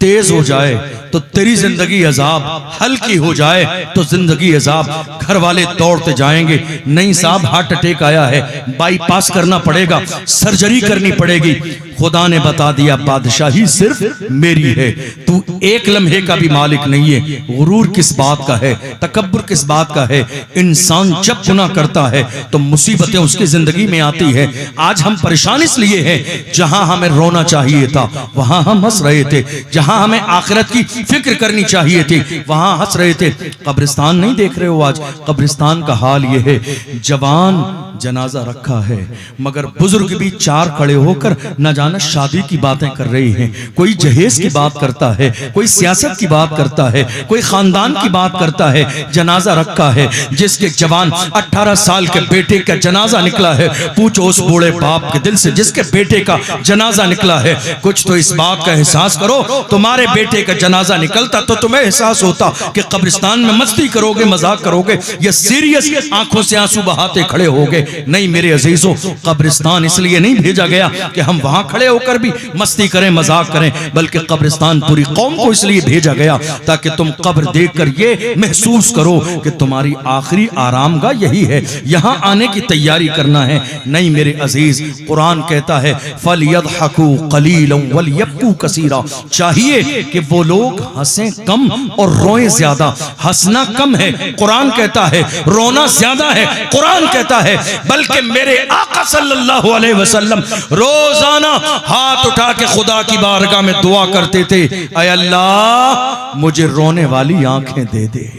तेज हो जाए तो तेरी जिंदगी अजाब, हल्की हो जाए तो जिंदगी अजाब। घर वाले दौड़ते जाएंगे, नहीं साहब हार्ट अटैक आया है, बाईपास करना पड़ेगा, सर्जरी करनी पड़ेगी। खुदा ने बता दिया, बादशाही सिर्फ मेरी है, तू एक लम्हे का भी मालिक नहीं है। गुरूर किस बात का है, तकब्बुर किस बात का है? इंसान जब गुनाह करता है तो मुसीबतें उसकी जिंदगी में आती है। आज हम परेशान इसलिए हैं, जहां हमें रोना चाहिए था वहां हम हंस रहे थे, जहां हमें आखिरत की फिक्र करनी चाहिए थी वहां हंस रहे थे। कब्रिस्तान नहीं देख रहे हो? आज कब्रिस्तान का हाल यह है, जवान जनाजा रखा है मगर बुजुर्ग भी चार खड़े होकर न जाना शादी की बातें कर रहे हैं। कोई जहेज की बात करता है, कोई सियासत की बात करता है, कोई खानदान की बात करता है। जनाजा रखा है, जिसके जवान 18 साल के बेटे का जनाजा निकला है, पूछो उस बूढ़े बाप के दिल से जिसके बेटे का जनाजा निकला है। कुछ तो इस बात का एहसास करो, तुम्हारे बेटे का जनाजा निकलता तो तुम्हें एहसास होता कि कब्रिस्तान में मस्ती करोगे, मजाक करोगे, या सीरियस आंखों से आंसू बहाते खड़े होगे। नहीं मेरे अजीजों, कब्रिस्तान इसलिए नहीं भेजा गया कि हम वहां खड़े होकर भी मस्ती करें, मजाक करें, बल्कि कब्रिस्तान पूरी कौम को इसलिए भेजा गया ताकि तुम कब्र देखकर ये महसूस करो कि तुम्हारी आखिरी आरामगाह यही है, यहां आने की तैयारी करना है। नहीं मेरे अजीज, कुरान कहता है फलयदहकू कलीलन वलयबकू कसीरा, चाहिए कि वो लोग हंसें कम और रोएं ज्यादा। हंसना कम है, कुरान कहता है, रोना ज्यादा है, कुरान कहता है। बल्कि मेरे आका सल्लल्लाहु अलैहि वसल्लम रोजाना हाथ उठा के खुदा की बारगाह में दुआ करते थे, ऐ अल्लाह मुझे रोने वाली आंखें दे दे,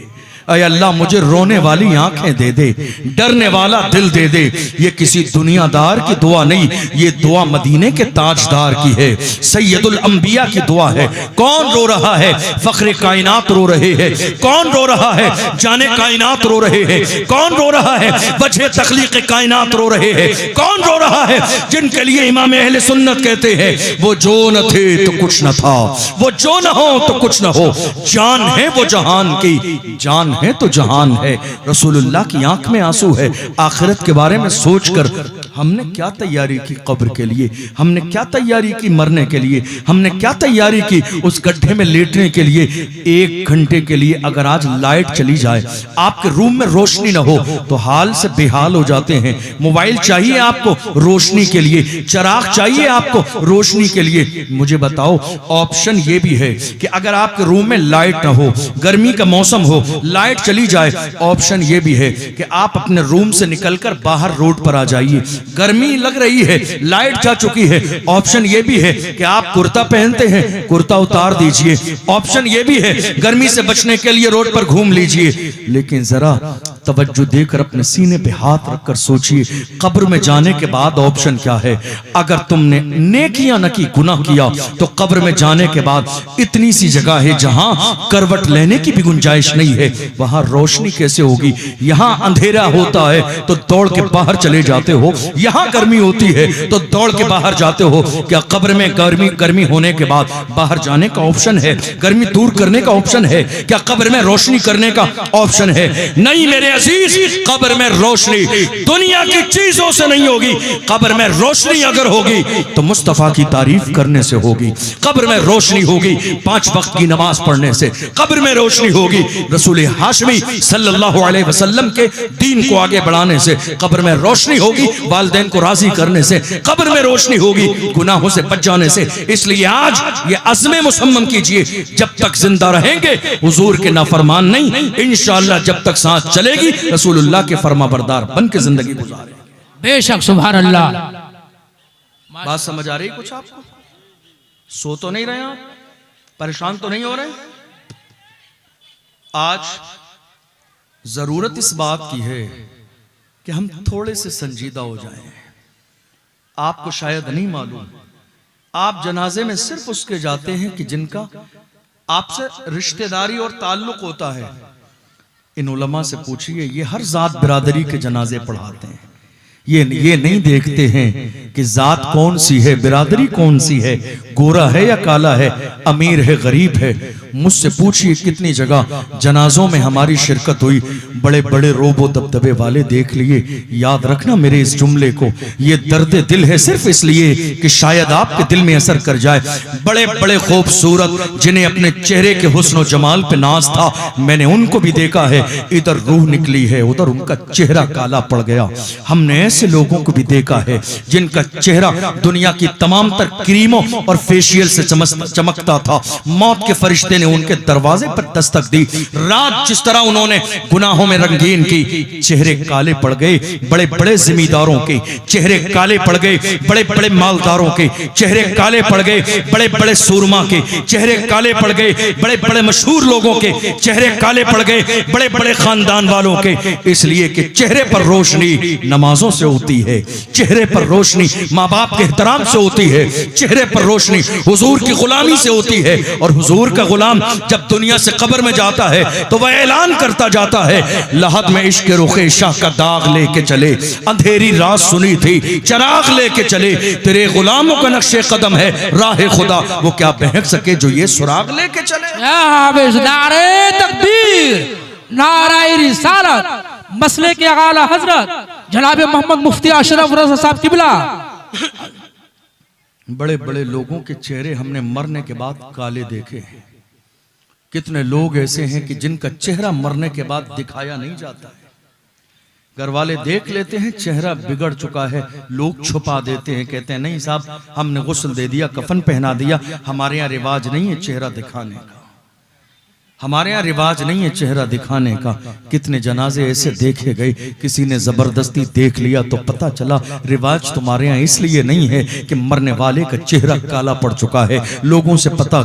ऐ अल्लाह मुझे रोने वाली आंखें दे दे, डरने वाला दिल दे दे। ये किसी दुनियादार की दुआ नहीं, ये दुआ मदीने के ताजदार की है, सैयदुल अंबिया की दुआ है। कौन रो रहा है? फख्रे कायनात रो रहे हैं। कौन रो रहा है? जाने कायनात रो रहे हैं। कौन रो रहा है? वजह तख्लीक कायनात रो रहे हैं। कौन रो रहा है? जिनके लिए इमाम अहले सुन्नत कहते हैं, वो जो न थे तो कुछ न था, वो जो न हो तो कुछ न हो, जान है वो जहान की, जान है तो जहान है। रसूलुल्लाह की आंख में आंसू है। आखिरत के बारे में सोचकर हमने क्या तैयारी की कब्र के लिए, हमने क्या तैयारी की मरने के लिए, हमने क्या तैयारी की उस गड्ढे में लेटने के लिए। 1 घंटे के लिए अगर आज लाइट चली जाए, आपके रूम में रोशनी न हो तो हाल से बेहाल हो जाते हैं। मोबाइल चाहिए आपको रोशनी के लिए, चिराग चाहिए आपको रोशनी के लिए। मुझे बताओ, ऑप्शन ये भी है कि अगर आपके रूम में लाइट न हो, गर्मी का मौसम हो, लाइट चली जाए, ऑप्शन ये भी है कि आप अपने रूम से निकलकर बाहर रोड पर आ जाइए। गर्मी लग रही है, लाइट जा चुकी है, ऑप्शन ये भी है कि आप कुर्ता पहनते हैं, कुर्ता उतार दीजिए। ऑप्शन ये भी है गर्मी से बचने के लिए रोड पर घूम लीजिए। लेकिन जरा तवज्जो देकर अपने सीने पे हाथ रखकर सोचिए, कब्र में जाने के बाद ऑप्शन क्या है। अगर तुमने नेकियां न की, गुनाह किया, तो कब्र में जाने के बाद इतनी सी जगह है जहां करवट लेने की भी गुंजाइश नहीं है, वहां रोशनी कैसे होगी। यहां अंधेरा होता है तो दौड़ के बाहर चले जाते हो, यहां गर्मी होती है तो दौड़ के बाहर जाते हो। क्या कब्र में गर्मी होने के बाद बाहर जाने का ऑप्शन है? गर्मी दूर करने का ऑप्शन है? क्या कब्र में रोशनी करने का ऑप्शन है? नहीं मेरे अजीज, कब्र में रोशनी दुनिया की चीजों से नहीं होगी। कब्र में रोशनी अगर होगी तो मुस्तफा की तारीफ करने से होगी। कब्र में रोशनी होगी 5 वक्त की नमाज पढ़ने से। कब्र में रोशनी होगी रसूल हाशमी सल्लल्लाहु अलैहि वसल्लम के दीन को आगे बढ़ाने से। कब्र में रोशनी होगी वालिदैन को राजी करने से। कब्र में रोशनी होगी गुनाहों से बच जाने से। इसलिए आज ये अज़्म मुसम्मम कीजिए, जब तक जिंदा रहेंगे हुजूर के नाफरमान नहीं, इंशाअल्लाह जब तक सांस चलेगी रसूलुल्लाह के फरमाबरदार बन के जिंदगी गुजारेंगे। बेशक सुभान अल्लाह। बात समझ आ रही कुछ आपको? सो तो नहीं रहे आप? परेशान तो नहीं हो रहे? आज जरूरत इस बात की है कि हम थोड़े से संजीदा हो जाएं। आपको शायद नहीं मालूम, आप जनाजे में सिर्फ उसके जाते हैं कि जिनका आपसे रिश्तेदारी और ताल्लुक होता है। इन उलमा से पूछिए, ये हर जात बिरादरी के जनाजे पढ़ाते हैं। ये नहीं देखते हैं कि जात कौन सी है, बिरादरी कौन सी है, गोरा है या काला है, अमीर है गरीब है। मुझसे पूछिए कितनी जगह जनाजों में हमारी शिरकत हुई, बड़े बड़े रोबो दबदबे वाले देख लिए। याद रखना मेरे इस जुमले को, ये दर्द दिल है सिर्फ इसलिए कि शायद आपके दिल में असर कर जाए। बड़े बड़े खूबसूरत जिन्हें अपने चेहरे के हुस्न जमाल पे नाज था, मैंने उनको भी देखा है, इधर रूह निकली है उधर उनका चेहरा काला पड़ गया। हमने ऐसे लोगों को भी देखा है जिनका चेहरा दुनिया की तमाम तर क्रीमों और फेशियल से चमकता था। मौत के फरिश्ते ने उनके दरवाजे पर दस्तक दी। रात जिस तरह उन्होंने गुनाहों में रंगीन की, चेहरे काले पड़ गए। बड़े बड़े जिमीदारों के चेहरे काले पड़ गए, बड़े बड़े मालदारों के चेहरे काले पड़ गए, बड़े बड़े सूरमा के चेहरे काले पड़ गए, बड़े बड़े मशहूर लोगों के चेहरे काले पड़ गए, बड़े बड़े खानदान वालों के। इसलिए कि चेहरे पर रोशनी नमाजों से होती है, चेहरे पर रोशनी माँ बाप के एहतराम से होती है, चेहरे पर रोशनी हुजूर की गुलामी से होती है। और हुजूर का गुलाम जब दुनिया से कब्र में जाता है तो वह ऐलान करता जाता है, लहद में इश्क रुखे शाह का दाग लेके चले, अंधेरी रात सुनी थी चराग लेके चले, तेरे गुलामों का नक्शे कदम है राह खुदा, वो क्या बहक सके जो ये सुराग लेके चले। नारे तकबीर, नारे रिसालत, मसले के आला हजरत जनाब मोहम्मद मुफ्ती अशरफ रज़ा साहब किबला। बड़े बड़े लोगों के चेहरे हमने मरने के बाद काले देखे हैं। कितने लोग ऐसे हैं कि जिनका चेहरा मरने के बाद दिखाया नहीं जाता है। घर वाले देख लेते हैं चेहरा बिगड़ चुका है, लोग छुपा देते हैं, कहते हैं नहीं साहब हमने गुस्ल दे दिया, कफन पहना दिया, हमारे यहाँ रिवाज नहीं है चेहरा दिखाने का, हमारे यहाँ रिवाज नहीं है चेहरा दिखाने का। कितने जनाजे ऐसे देखे गए, किसी ने जबरदस्ती देख लिया तो पता चला रिवाज तुम्हारे यहाँ इसलिए नहीं है कि मरने वाले का चेहरा काला पड़ चुका है। लोगों से पता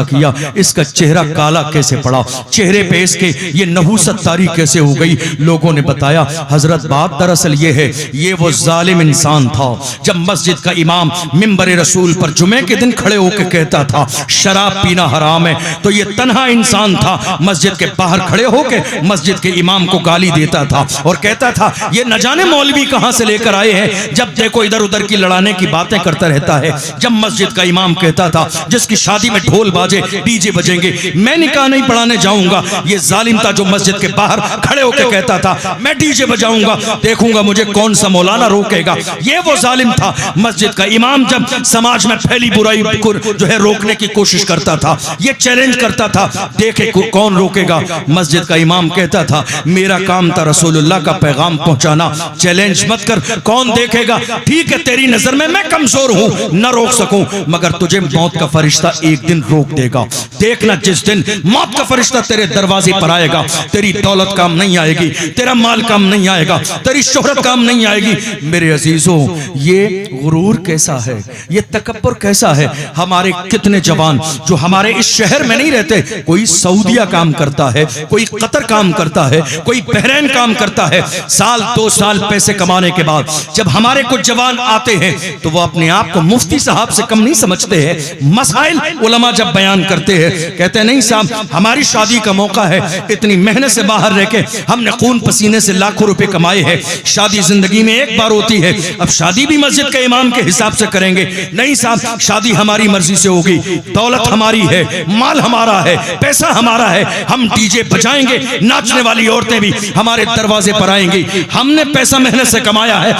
किया इसका चेहरा काला कैसे पड़ा, चेहरे पे इसके ये नहूसत तारी कैसे हो गई। लोगों ने बताया हजरत बात दरअसल ये है, ये वो जालिम इंसान था जब मस्जिद का इमाम मिंबर रसूल पर जुमे के दिन खड़े होकर कहता था शराब पीना हराम है, तो ये तन्हा इंसान था मस्जिद के बाहर खड़े होकर मस्जिद के इमाम को गाली देता था और कहता था ये न जाने मौलवी कहां से लेकर आए हैं, जब देखो इधर उधर की लड़ाने की बातें करता रहता है। जब मस्जिद का इमाम कहता था जिसकी शादी में ढोल बाजे डीजे बजेंगे मैं निकाह नहीं पढ़ाने जाऊंगा, ये जालिम था जो मस्जिद के बाहर खड़े होकर कहता था मैं डीजे बजाऊंगा, देखूंगा मुझे कौन सा मौलाना रोकेगा। ये वो जालिम था मस्जिद का इमाम जब समाज में फैली बुराई को जो है रोकने की कोशिश करता था, ये चैलेंज करता था देखे कौन रोकेगा। मस्जिद का इमाम कहता था मेरा काम था रसूलुल्लाह का पैगाम पहुंचाना, चैलेंज मत कर, कौन देखेगा। ठीक है तेरी नजर में मैं कमजोर हूं, न रोक सकूं, मगर तुझे मौत का फरिश्ता एक दिन रोक देगा। देखना जिस दिन मौत का फरिश्ता तेरे दरवाजे पर आएगा, तेरी दौलत काम नहीं आएगी, तेरा माल काम नहीं आएगा, तेरी शोहरत काम नहीं आएगी। मेरे अजीजों ये गुरूर कैसा है, ये तकब्बुर कैसा है। हमारे कितने जवान जो हमारे इस शहर में नहीं रहते कहते, कोई सऊदिया काम करता है, कोई कतर काम करता है, कोई बहरीन काम करता है, साल 2 साल पैसे कमाने के बाद जब हमारे कुछ जवान आते हैं तो वो अपने आप को मुफ्ती साहब से कम नहीं समझते हैं। मसाइल उलमा जब बयान करते हैं, कहते हैं नहीं साहब हमारी शादी का मौका है, इतनी मेहनत से बाहर रह के हमने खून पसीने से लाखों रुपए कमाए हैं, शादी जिंदगी में एक बार होती है, अब शादी भी मस्जिद के इमाम के हिसाब से करेंगे। नहीं साहब, शादी हमारी मर्जी से होगी, दौलत हमारी है, माल हमारा है, पैसा हमारा है, हम डीजे बजाएंगे, नाचने वाली औरतें भी हमारे दरवाजे पर आएंगी, हमने पैसा मेहनत से कमाया है,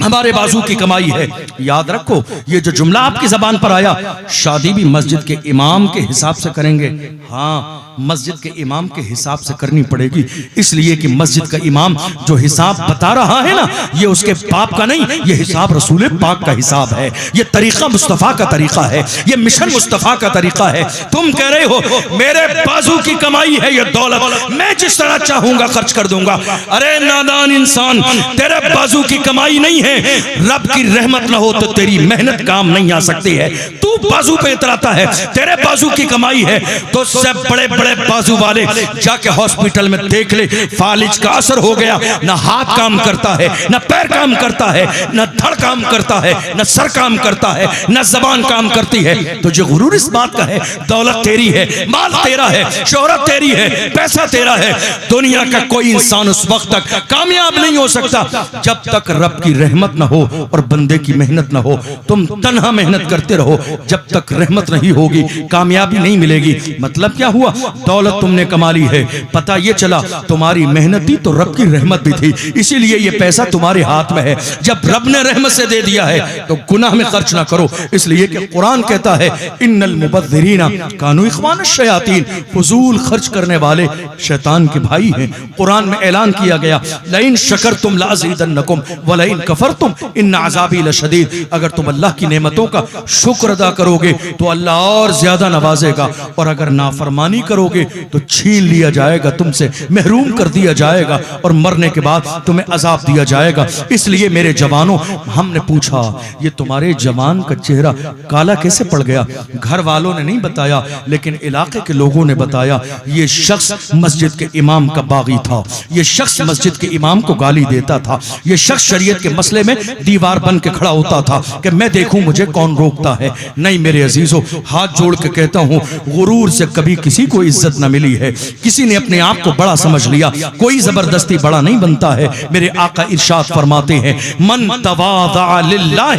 हमारे बाजू की कमाई है। याद रखो, ये जो जुमला आपकी जबान पर आया, शादी भी मस्जिद के इमाम के हिसाब से करेंगे। हाँ, मस्जिद के इमाम के हिसाब से करनी पड़ेगी, इसलिए कि मस्जिद का इमाम जो हिसाब बता रहा है ना, ये उसके बाप का नहीं, ये हिसाब रसूल पाक का हिसाब है, ये तरीका मुस्तफ़ा का तरीका है, ये मिशन मुस्तफ़ा का तरीका है। तुम कह रहे हो मेरे बाजू की कमाई है ये दौलत, मैं जिस तरह चाहूंगा खर्च कर दूंगा। अरे नादान इंसान, तेरे बाजू की कमाई नहीं है, रब की रहमत ना हो तो तेरी मेहनत काम नहीं आ सकती है। तू बाजू पे इतराता है, तेरे बाजू की कमाई है तो सब बड़े बड़े बाजू वाले जाके हॉस्पिटल में देख ले, फालिज का असर हो गया, ना हाथ काम करता है, ना पैर काम करता है, ना धड़ काम करता है, ना सर काम करता है, ना जबान काम करती है। तो जो गुरूर इस बात का है, दौलत तेरी है, माल तेरा है, शोहरत तेरी है, पैसा तेरा है, दुनिया का कोई इंसान उस वक्त तक कामयाब नहीं हो सकता जब तक रब की रहमत न हो और बंदे की मेहनत न हो। तुम तन्हा मेहनत करते रहो, जब तक रहमत नहीं होगी कामयाबी नहीं मिलेगी। मतलब क्या हुआ? दौलत तुमने कमा ली है, पता ये चला तुम्हारी मेहनत थी तो रब की रहमत भी थी, इसीलिए ये पैसा तुम्हारे हाथ में है। जब रब ने रहमत से दे दिया है तो गुनाह में खर्च ना करो, इसलिए कि कुरान कहता है इन्नल मुबद्दिरीना कानू इख्वान शयातीन, फजूल खर्च करने वाले शैतान के भाई हैं। कुरान में ऐलान किया गया लइन शकरतुम लाज़ीदन्नकुम व लइन कफरतुम इन्न अज़ाबी लशदीद, अगर तुम अल्लाह की नेमतों का शुक्र अदा करोगे तो अल्लाह और ज्यादा नवाजेगा, और अगर नाफरमानी करोगे तो छीन लिया जाएगा तुमसे, महरूम कर दिया जाएगा और मरने के बाद तुम्हें अजाब दिया जाएगा। इसलिए मेरे जवानों, हमने पूछा ये तुम्हारे जवान का चेहरा काला कैसे पड़ गया? घर वालों ने नहीं बताया, लेकिन इलाके के लोगों ने बताया ये शख्स मस्जिद के इमाम का बागी था, ये शख्स मस्जिद के इमाम को गाली देता था, ये शख्स शरीयत के मसले में दीवार बन के खड़ा होता था कि मैं देखूं मुझे कौन रोकता है। नहीं मेरे अजीजों, हाथ जोड़ के कहता हूं, गुरूर से कभी किसी को इज्जत न मिली है, किसी ने अपने आप को बड़ा समझ लिया, कोई जबरदस्ती बड़ा नहीं बनता है। मेरे आका इरशाद फरमाते हैं मन तवाज़ा लिल्लाह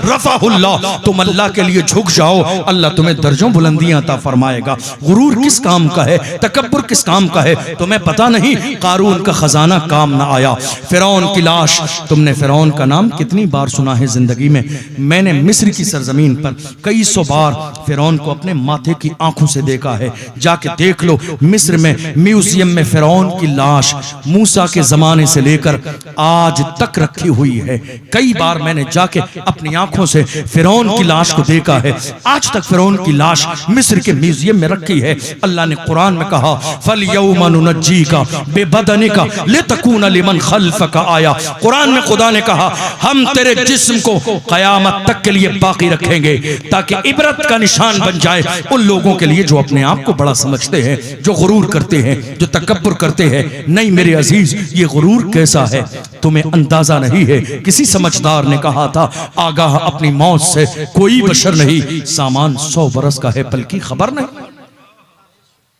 रफ़अहुल्लाह, तुम अल्लाह के लिए झुक जाओ, अल्लाह तुम्हें दर्जों बुलंदियां अता फरमाएगा। गुरूर किस काम का है, तकब्बुर किस काम का है तुम्हें पता नहीं? कारून का खजाना काम ना आया, फिरौन की लाश, तुमने फिरौन का नाम कितनी बार सुना है जिंदगी में? मैंने मिस्र की सरजमीन पर कई सौ बार फिरौन को अपने माथे की आंखों से देखा है। जाके देख लो, मिस्र में म्यूजियम में फिरौन की लाश मूसा के जमाने से लेकर आज तक रखी हुई है। कई बार मैंने जाके अपनी आंखों से फिरौन की लाश को देखा है, आज तक फिरौन की लाश मिस्र के म्यूजियम में रखी है। अल्लाह ने कुरान में कहा फलयौमा नुनज्जीका बिबदनिका लितकूना लिमन खल्फका आया। कुरान में खुदा ने कहा हम तेरे जिस्म को कयामत तक के लिए बाकी रखेंगे ताकि इबरत का निशान बन जाए उन लोगों के लिए जो अपने आप को बड़ा समझते हैं, जो गुरूर करते हैं, जो तकब्बुर करते हैं। नहीं मेरे अजीज, ये गुरूर कैसा है तुम्हें अंदाजा नहीं है। किसी समझदार ने कहा था आगाह अपनी मौत से कोई बशर नहीं, सामान 100 बरस का है पल की खबर नहीं।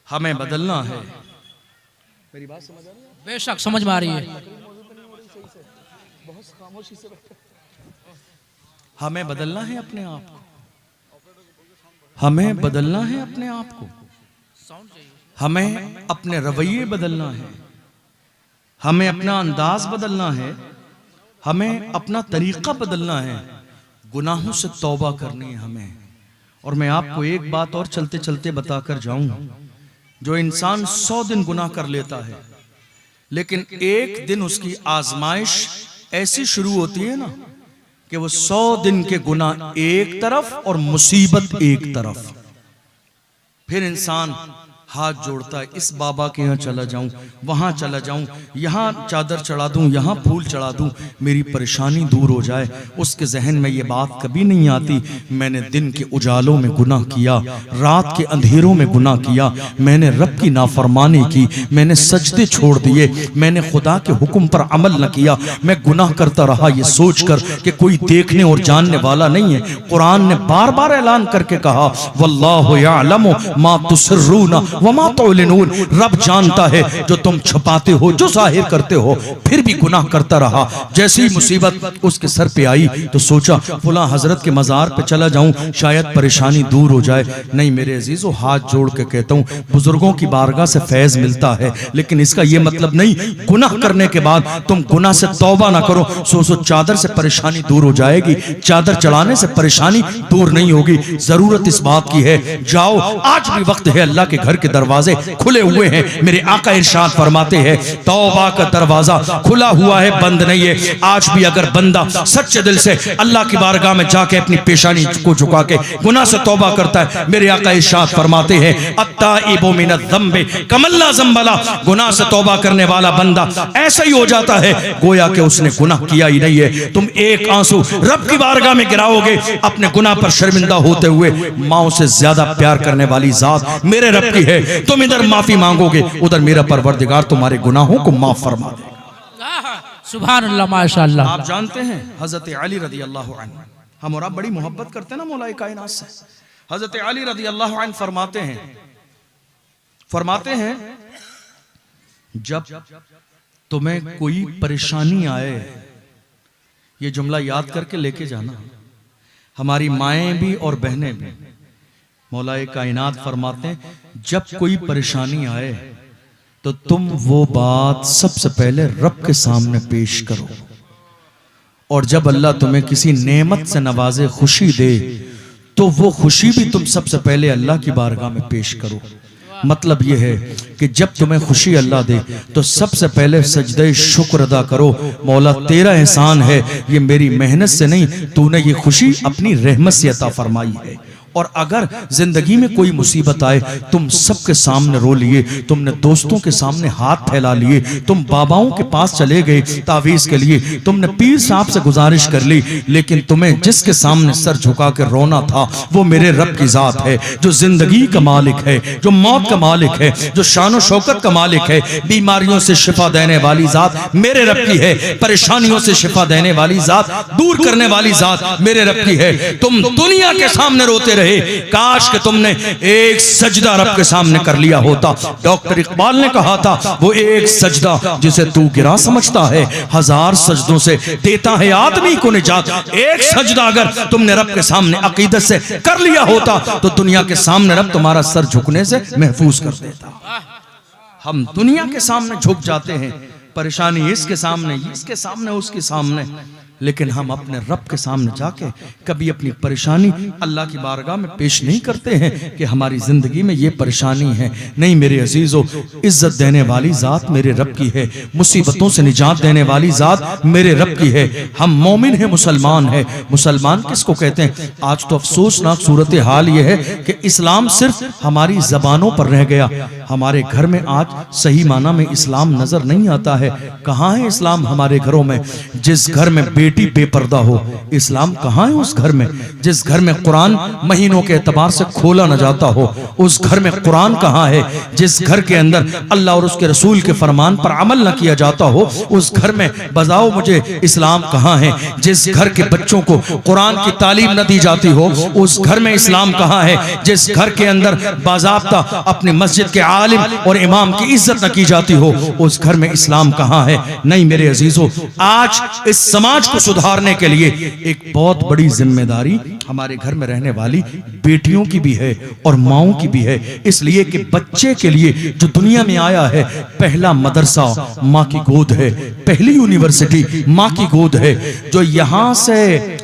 हमें बदलना है। मेरी बात समझ आ रही है? बेशक समझ में आ रही है। हमें बदलना है अपने आप को, हमें बदलना है अपने आप को, हमें अपने रवैये बदलना है, हमें अपना अंदाज बदलना है, हमें अपना तरीका बदलना है, गुनाहों से तौबा करनी है हमें। और मैं आपको एक बात और चलते चलते बताकर जाऊं, जो इंसान 100 दिन गुनाह कर लेता है लेकिन एक दिन उसकी आजमाइश ऐसी शुरू होती है ना कि वो 100 दिन के गुनाह एक तरफ और मुसीबत एक तरफ, फिर इंसान हाथ जोड़ता है, इस बाबा के यहाँ चला जाऊं, वहां चला जाऊं, यहाँ चादर चढ़ा दूं, यहाँ फूल चढ़ा दूं, मेरी परेशानी दूर हो जाए। उसके जहन में ये बात कभी नहीं आती मैंने दिन के उजालों में गुनाह किया, रात के अंधेरों में गुनाह किया, मैंने रब की नाफरमानी की, मैंने सजदे छोड़ दिए, मैंने खुदा के हुक्म पर अमल न किया, मैं गुनाह करता रहा ये सोचकर कि कोई देखने और जानने वाला नहीं है। कुरान ने बार बार ऐलान करके कहा वल्लाहु यअलमु मा तुसिर्रूना व मा तुलिनून, रब जानता है जो तुम छुपाते हो, जो जाहिर करते हो। फिर भी गुनाह करता रहा। जैसी ही मुसीबत उसके सर पे आई तो सोचा फलां हजरत के मजार पे चला जाऊं, शायद परेशानी दूर हो जाए। नहीं मेरे अजीजों, हाथ जोड़ के कहता हूं, बुजुर्गों की बारगाह से फैज मिलता है, लेकिन इसका यह मतलब नहीं गुनाह करने के बाद तुम गुनाह से तौबा ना करो। सो चादर से परेशानी दूर हो जाएगी, चादर चढ़ाने से परेशानी दूर नहीं होगी। जरूरत इस बात की है, जाओ आज भी वक्त है, अल्लाह के घर के दरवाजे खुले हुए हैं। मेरे आका इरशाद फरमाते हैं तौबा का दरवाजा खुला हुआ है, बंद नहीं है। आज भी अगर बंदा सच्चे दिल से अल्लाह की बारगाह में जाके अपनी पेशानी को झुका के गुनाह से तौबा करता है, मेरे आका इरशाद फरमाते हैं अत्ताइबु मिनज़्ज़म्बि कमल्ला ज़म्बला, गुनाह से तौबा करने वाला बंदा ऐसा ही हो जाता है गोया कि उसने गुनाह किया ही नहीं है। तुम एक आंसू रब की बारगाह में गिराओगे अपने गुनाह पर शर्मिंदा होते हुए, माओ से ज्यादा प्यार करने वाली जात मेरे रब की है। तुम इधर माफी मांगोगे, उधर मेरा परवरदिगार तुम्हारे गुनाहों को माफ फरमा देगा। सुभान अल्लाह, माशाअल्लाह। आप जानते हैं हजरत अली रदी अल्लाह अन्हु, हम और आप बड़ी मोहब्बत करते हैं ना मौलाए कायनात से। हजरत अली रदी अल्लाह अन्हु फरमाते हैं जब तुम्हें कोई परेशानी आए, ये जुमला याद करके लेके जाना। हमारी माएं भी और बहनें भी, मौलाए कायनात फरमाते हैं जब कोई परेशानी आए तो तुम वो बात सबसे पहले रब के सामने पेश करो, और जब अल्लाह तुम्हें किसी नेमत से नवाजे, खुशी दे, तो वो खुशी भी तुम सबसे पहले अल्लाह की बारगाह में पेश करो। मतलब यह है कि जब तुम्हें खुशी अल्लाह दे तो सबसे पहले सजदे शुक्र अदा करो, मौला तेरा एहसान है, ये मेरी मेहनत से नहीं, तूने ये खुशी अपनी रहमत से अता फरमाई है। और अगर जिंदगी में कोई मुसीबत आए, तुम सबके सामने रो लिए, तुमने दोस्तों के सामने हाथ फैला लिए, तुम बाबाओं के पास चले गए तावीज के लिए, तुमने पीर साहब से गुजारिश कर ली, लेकिन तुम्हें जिसके सामने सर झुका के रोना था वो मेरे रब की जात है, जो जिंदगी का मालिक है, जो मौत का मालिक है, जो शान शौकत का मालिक है। बीमारियों से शिफा देने वाली जात मेरे रब की है, परेशानियों से शिफा देने वाली जात, दूर करने वाली जात मेरे रब की है। तुम दुनिया के सामने रोते रहे, काश कि तुमने एक सजदा रब के सामने कर लिया होता। डॉक्टर इकबाल ने कहा था वो एक सजदा जिसे तू गिरा समझता है, हजार सजदों से देता है आदमी को निजात। एक सजदा अगर तुमने रब के सामने अकीदत से कर लिया होता तो दुनिया के सामने रब तुम्हारा सर झुकने से महफूज कर देता। हम दुनिया के सामने झुक जाते हैं, परेशानी इसके सामने, इसके सामने, उसके सामने, लेकिन हम अपने रब के सामने जाके कभी अपनी परेशानी अल्लाह की बारगाह में पेश नहीं करते हैं कि हमारी जिंदगी में ये परेशानी है। नहीं मेरे अजीजों, इज्जत देने वाली जात मेरे रब की है, मुसीबतों से निजात देने वाली जात मेरे रब की है। हम मोमिन हैं, मुसलमान है। मुसलमान किसको कहते हैं? आज तो अफसोसनाक सूरत हाल ये है कि इस्लाम सिर्फ हमारी जबानों पर रह गया, हमारे घर में आज सही माना में इस्लाम नजर नहीं आता है। कहाँ है इस्लाम हमारे घरों में? जिस घर में बेटी बेपर्दा हो, इस्लाम कहाँ है उस घर में? जिस घर में कुरान महीनों के एतबार से खोला न जाता हो, उस घर में कुरान कहाँ है? जिस घर के अंदर अल्लाह और उसके रसूल के फरमान पर अमल न किया जाता हो, उस घर में बताओ मुझे इस्लाम कहाँ है? जिस घर के बच्चों को कुरान की तालीम न दी जाती हो, उस घर में इस्लाम कहाँ है? जिस घर के अंदर बाज़ाब्ता अपनी मस्जिद के आलिम और इमाम की इज्जत न की जाती हो, उस घर में इस्लाम कहाँ है? नहीं मेरे अजीजों, आज इस समाज को सुधारने के लिए एक बहुत बड़ी जिम्मेदारी हमारे घर में रहने वाली बेटियों की भी है और माओं की भी है। इसलिए कि बच्चे के लिए जो दुनिया में आया है, पहला मदरसा माँ की गोद है, पहली यूनिवर्सिटी माँ की गोद है। जो यहाँ से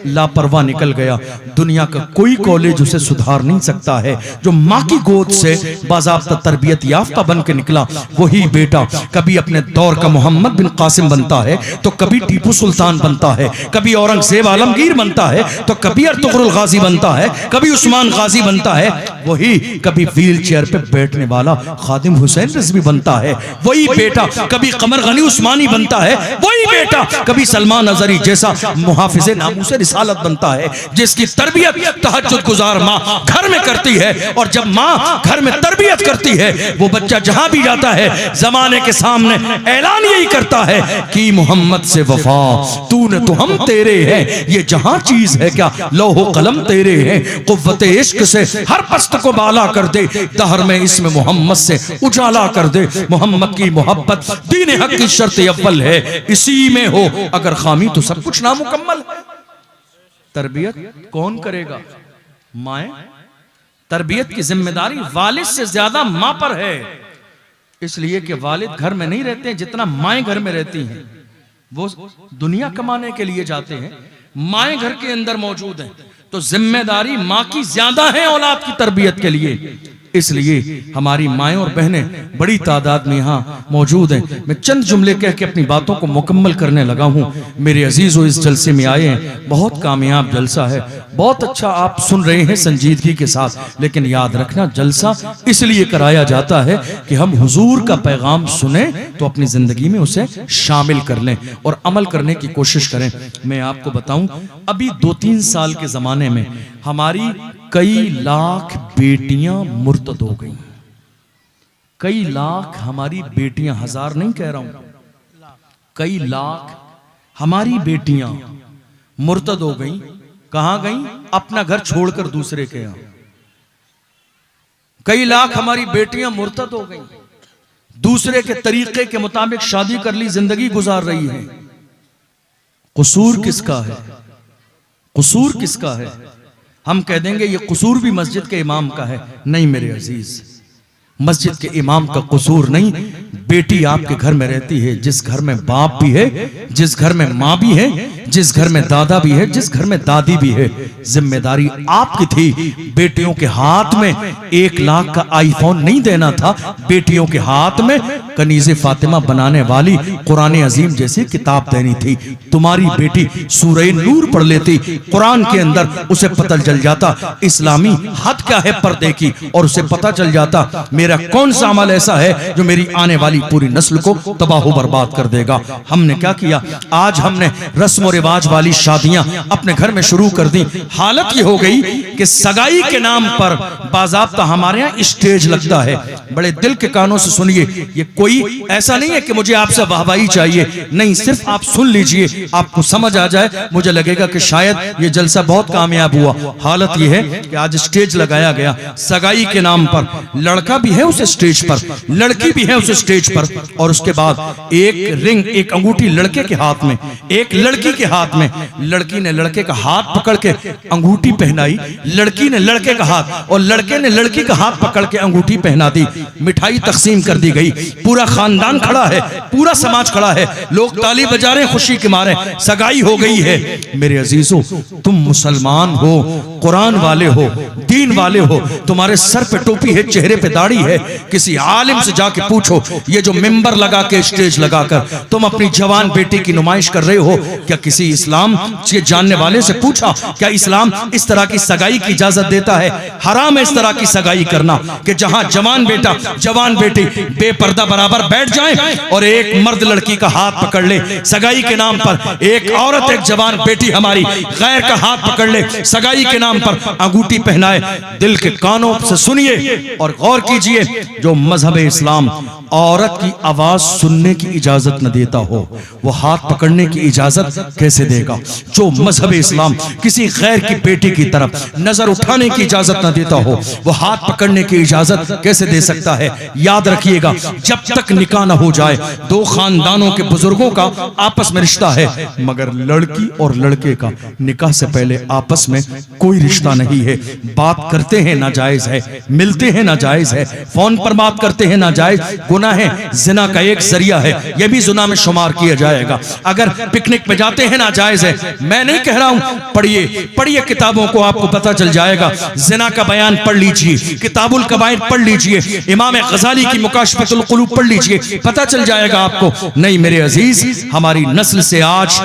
लापरवाह निकल गया। दुनिया का कोई कॉलेज उसे सुधार नहीं सकता है। जो माँ की गोद से बाज़ाब्ता तरबियत याफ्ता बन के निकला, वही बेटा कभी अपने दौर का मोहम्मद बिन कासिम बनता है, तो कभी टीपू सुल्तान बनता है, कभी औरंगजेब आलमगीर बनता है, तो कभी अर्तुगरुल गाजी बनता है, कभी उस्मान गाजी बनता है, वही कभी व्हील चेयर पे बैठने वाला खादिम हुसैन रिजवी बनता है, वही बेटा कभी कमर गनी उस्मानी बनता है, वही बेटा कभी सलमान अजहरी जैसा मुहाफिज़े नामूसे रिसालत बनता है, जिसकी तरबियत तहज्जुद गुजार माँ घर में करती है। और जब माँ घर में तरबियत करती है, वो बच्चा जहां भी जाता है जमाने के सामने ऐलान यही करता है कि मोहम्मद से वफा तूने तो हम तेरे हैं, ये जहां चीज है क्या लौहो कलम तेरे हैं, कुव्वत इश्क से हर पस्त को बाला कर दे, दहर में इसमें मोहम्मद से उजाला कर दे। मोहम्मद की मोहब्बत दीन हक की शर्त अव्वल है, इसी में हो अगर खामी तो सब कुछ नामुकम्मल है। तरबियत कौन करेगा? माए। तरबियत की जिम्मेदारी वालिद से ज्यादा माँ पर है, इसलिए कि वालिद घर में नहीं रहते हैं जितना माएँ घर में रहती हैं। वो दुनिया कमाने के लिए जाते हैं, माएँ घर के अंदर मौजूद हैं, तो जिम्मेदारी माँ की ज्यादा है औलाद की तरबियत के लिए। इसलिए हमारी माएँ और बहनें बड़ी तादाद में यहाँ मौजूद हैं। मैं चंद जुमले कह के अपनी बातों को मुकम्मल करने लगा हूँ। मेरे अजीज़ों, इस जलसे में आए हैं, बहुत कामयाब जलसा है, बहुत अच्छा आप सुन रहे हैं संजीदगी के साथ। लेकिन याद रखना, जलसा इसलिए कराया जाता है कि हम हुजूर का पैगाम सुने तो अपनी जिंदगी में उसे शामिल कर लें और अमल करने की कोशिश करें। मैं आपको बताऊं, अभी 2-3 साल के जमाने में हमारी कई लाख बेटियां मुर्तद हो गई। कई लाख हमारी बेटियां, हजार नहीं कह रहा हूं, कई लाख हमारी बेटियां मुर्तद हो गई। कहां गई? अपना घर छोड़कर दूसरे के यहां। कई लाख हमारी बेटियां मुर्तद हो गई, दूसरे के तरीके के मुताबिक शादी कर ली, जिंदगी गुजार रही है। कसूर किसका है? कसूर किसका है? हम कह देंगे ये कसूर भी मस्जिद के इमाम का है। नहीं मेरे अजीज, मस्जिद के इमाम का कसूर नहीं। बेटी आपके घर में रहती है, जिस घर में बाप भी है, जिस घर में माँ भी है, जिस घर में दादा भी है, जिस घर में दादी भी है, जिम्मेदारी आपकी थी। बेटियों के हाथ में 1 लाख का आईफोन नहीं देना था, बेटियों के हाथ में कनीज़े फातिमा बनाने वाली कुरान अजीम जैसी किताब देनी थी। तुम्हारी बेटी सूरह नूर पढ़ लेती, कुरान के अंदर उसे पता चल जाता इस्लामी हद क्या है पर्दे की, और उसे पता चल जाता मेरा कौन सा अमल ऐसा है जो मेरी आने वाली पूरी नस्ल को तबाह बर्बाद कर देगा। हमने क्या किया? आज हमने रस्म और रिवाज वाली शादियां अपने घर में शुरू कर दी। हालत ये हो गई कि सगाई के नाम पर बाज़ाब्ता हमारे यहाँ स्टेज लगता है। बड़े दिल के कानों से सुनिए, ये कोई ऐसा नहीं है कि मुझे आपसे वाहवाही चाहिए, नहीं, सिर्फ आप सुन लीजिए, आपको समझ आ जाए, मुझे लगेगा कि शायद ये जलसा बहुत कामयाब हुआ। हालत ये है कि आज स्टेज लगाया गया सगाई के नाम पर। लड़का भी है उस स्टेज पर, लड़की भी है उस स्टेज पर, और उसके बाद एक रिंग, एक अंगूठी लड़के के हाथ में, एक लड़की के हाथ में। लड़की ने लड़के का हाथ पकड़ के अंगूठी पहनाई, लड़की ने लड़के का हाथ, और लड़के ने लड़की का हाथ पकड़ के अंगूठी पहना दी। मिठाई तकसीम कर दी गई, पूरा खानदान खड़ा है, पूरा समाज खड़ा है, लोग ताली बजा रहे हैं खुशी के मारे, सगाई हो गई है। मेरे अजीजों, तुम मुसलमान हो, कुरान वाले हो, दीन वाले हो, तुम्हारे सर पे टोपी है, चेहरे पे दाढ़ी है, किसी आलिम से जाके पूछो, ये जो मिंबर लगा के स्टेज लगाकर तुम अपनी जवान बेटी की नुमाइश कर रहे हो, क्या किसी इस्लाम के जानने वाले से पूछा क्या इस्लाम इस तरह की सगाई की इजाजत देता है? हराम है इस तरह की सगाई करना कि जहां जवान बेटा जवान बेटी बेपर्दा बराबर बैठ जाए और एक मर्द लड़की का हाथ पकड़ ले सगाई के नाम पर, एक औरत एक जवान बेटी हमारी गैर का हाथ पकड़ ले सगाई के नाम पर, अंगूठी पहनाए। दिल के कानों से सुनिए और गौर कीजिए, जो मजहब इस्लाम औरत की आवाज सुनने की इजाजत न देता हो, वो हाथ पकड़ने की इजाजत कैसे देगा? जो मजहब इस्लाम किसी गैर की बेटी की तरफ नजर उठाने की इजाजत न देता हो, वो हाथ पकड़ने की इजाजत कैसे दे सकता सकता है। याद रखिएगा, जब तक निकाह न हो जाए, दो खानदानों के बुजुर्गों का आपस में रिश्ता है, मगर लड़की और लड़के का निकाह से पहले आपस में कोई रिश्ता नहीं है। बात करते हैं नाजायज है, मिलते हैं नाजायज है, फोन पर बात करते हैं नाजायज, गुनाह है, जिना का एक जरिया है, यह भी जुना में शुमार किया जाएगा। अगर पिकनिक पे जाते हैं नाजायज है, मैं नहीं कह रहा हूं, पढ़िए किताबों को, आपको पता चल जाएगा। जिना का बयान पढ़ लीजिए, किताबुल कबाइर पढ़ लीजिए, इमाम गजाली की मुकाशफतुल कुलूब पढ़ लीजिए, पता चल जाएगा आपको। नहीं मेरे अजीज, हमारी नस्ल से आज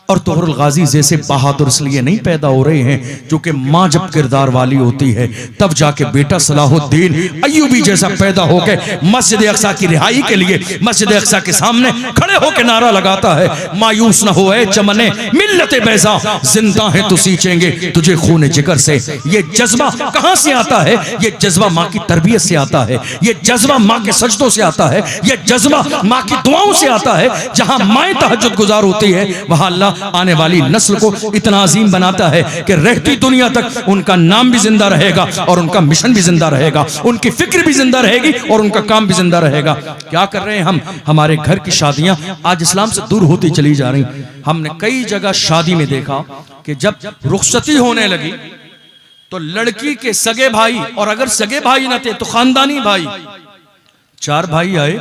और तोहरुल गाजी जैसे बहादुर इसलिए नहीं पैदा हो रहे हैं क्योंकि माँ जब किरदार वाली होती है तब जाके बेटा सलाहुद्दीन अय्यूबी जैसा पैदा होकर मस्जिद अक्सा की रिहाई के लिए मस्जिद अक्सा के सामने खड़े होकर नारा लगाता है, मायूस न हो ए चमने मिल्लते बैजा, जिंदा है तो सींचेंगे तुझे खून जिगर से। ये जज्बा कहां से आता है? ये जज्बा माँ की तरबियत से आता है, ये जज्बा माँ के सजदों से आता है, ये जज्बा माँ की दुआओं से आता है। जहां माएँ तहज्जुद गुजार होती है वहां अल्लाह आने वाली नस्ल को इतना अजीम बनाता है कि रहती दुनिया तक उनका नाम भी जिंदा रहेगा और उनका मिशन भी जिंदा रहेगा, उनकी फिक्र भी जिंदा रहेगी और उनका काम भी जिंदा रहेगा। क्या कर रहे हैं हम? हमारे घर की शादियां आज इस्लाम से दूर होती चली जा रही। हमने कई जगह शादी में देखा कि जब रुखसती होने लगी तो लड़की के सगे भाई, और अगर सगे भाई न थे तो खानदानी भाई, 4 भाई आए,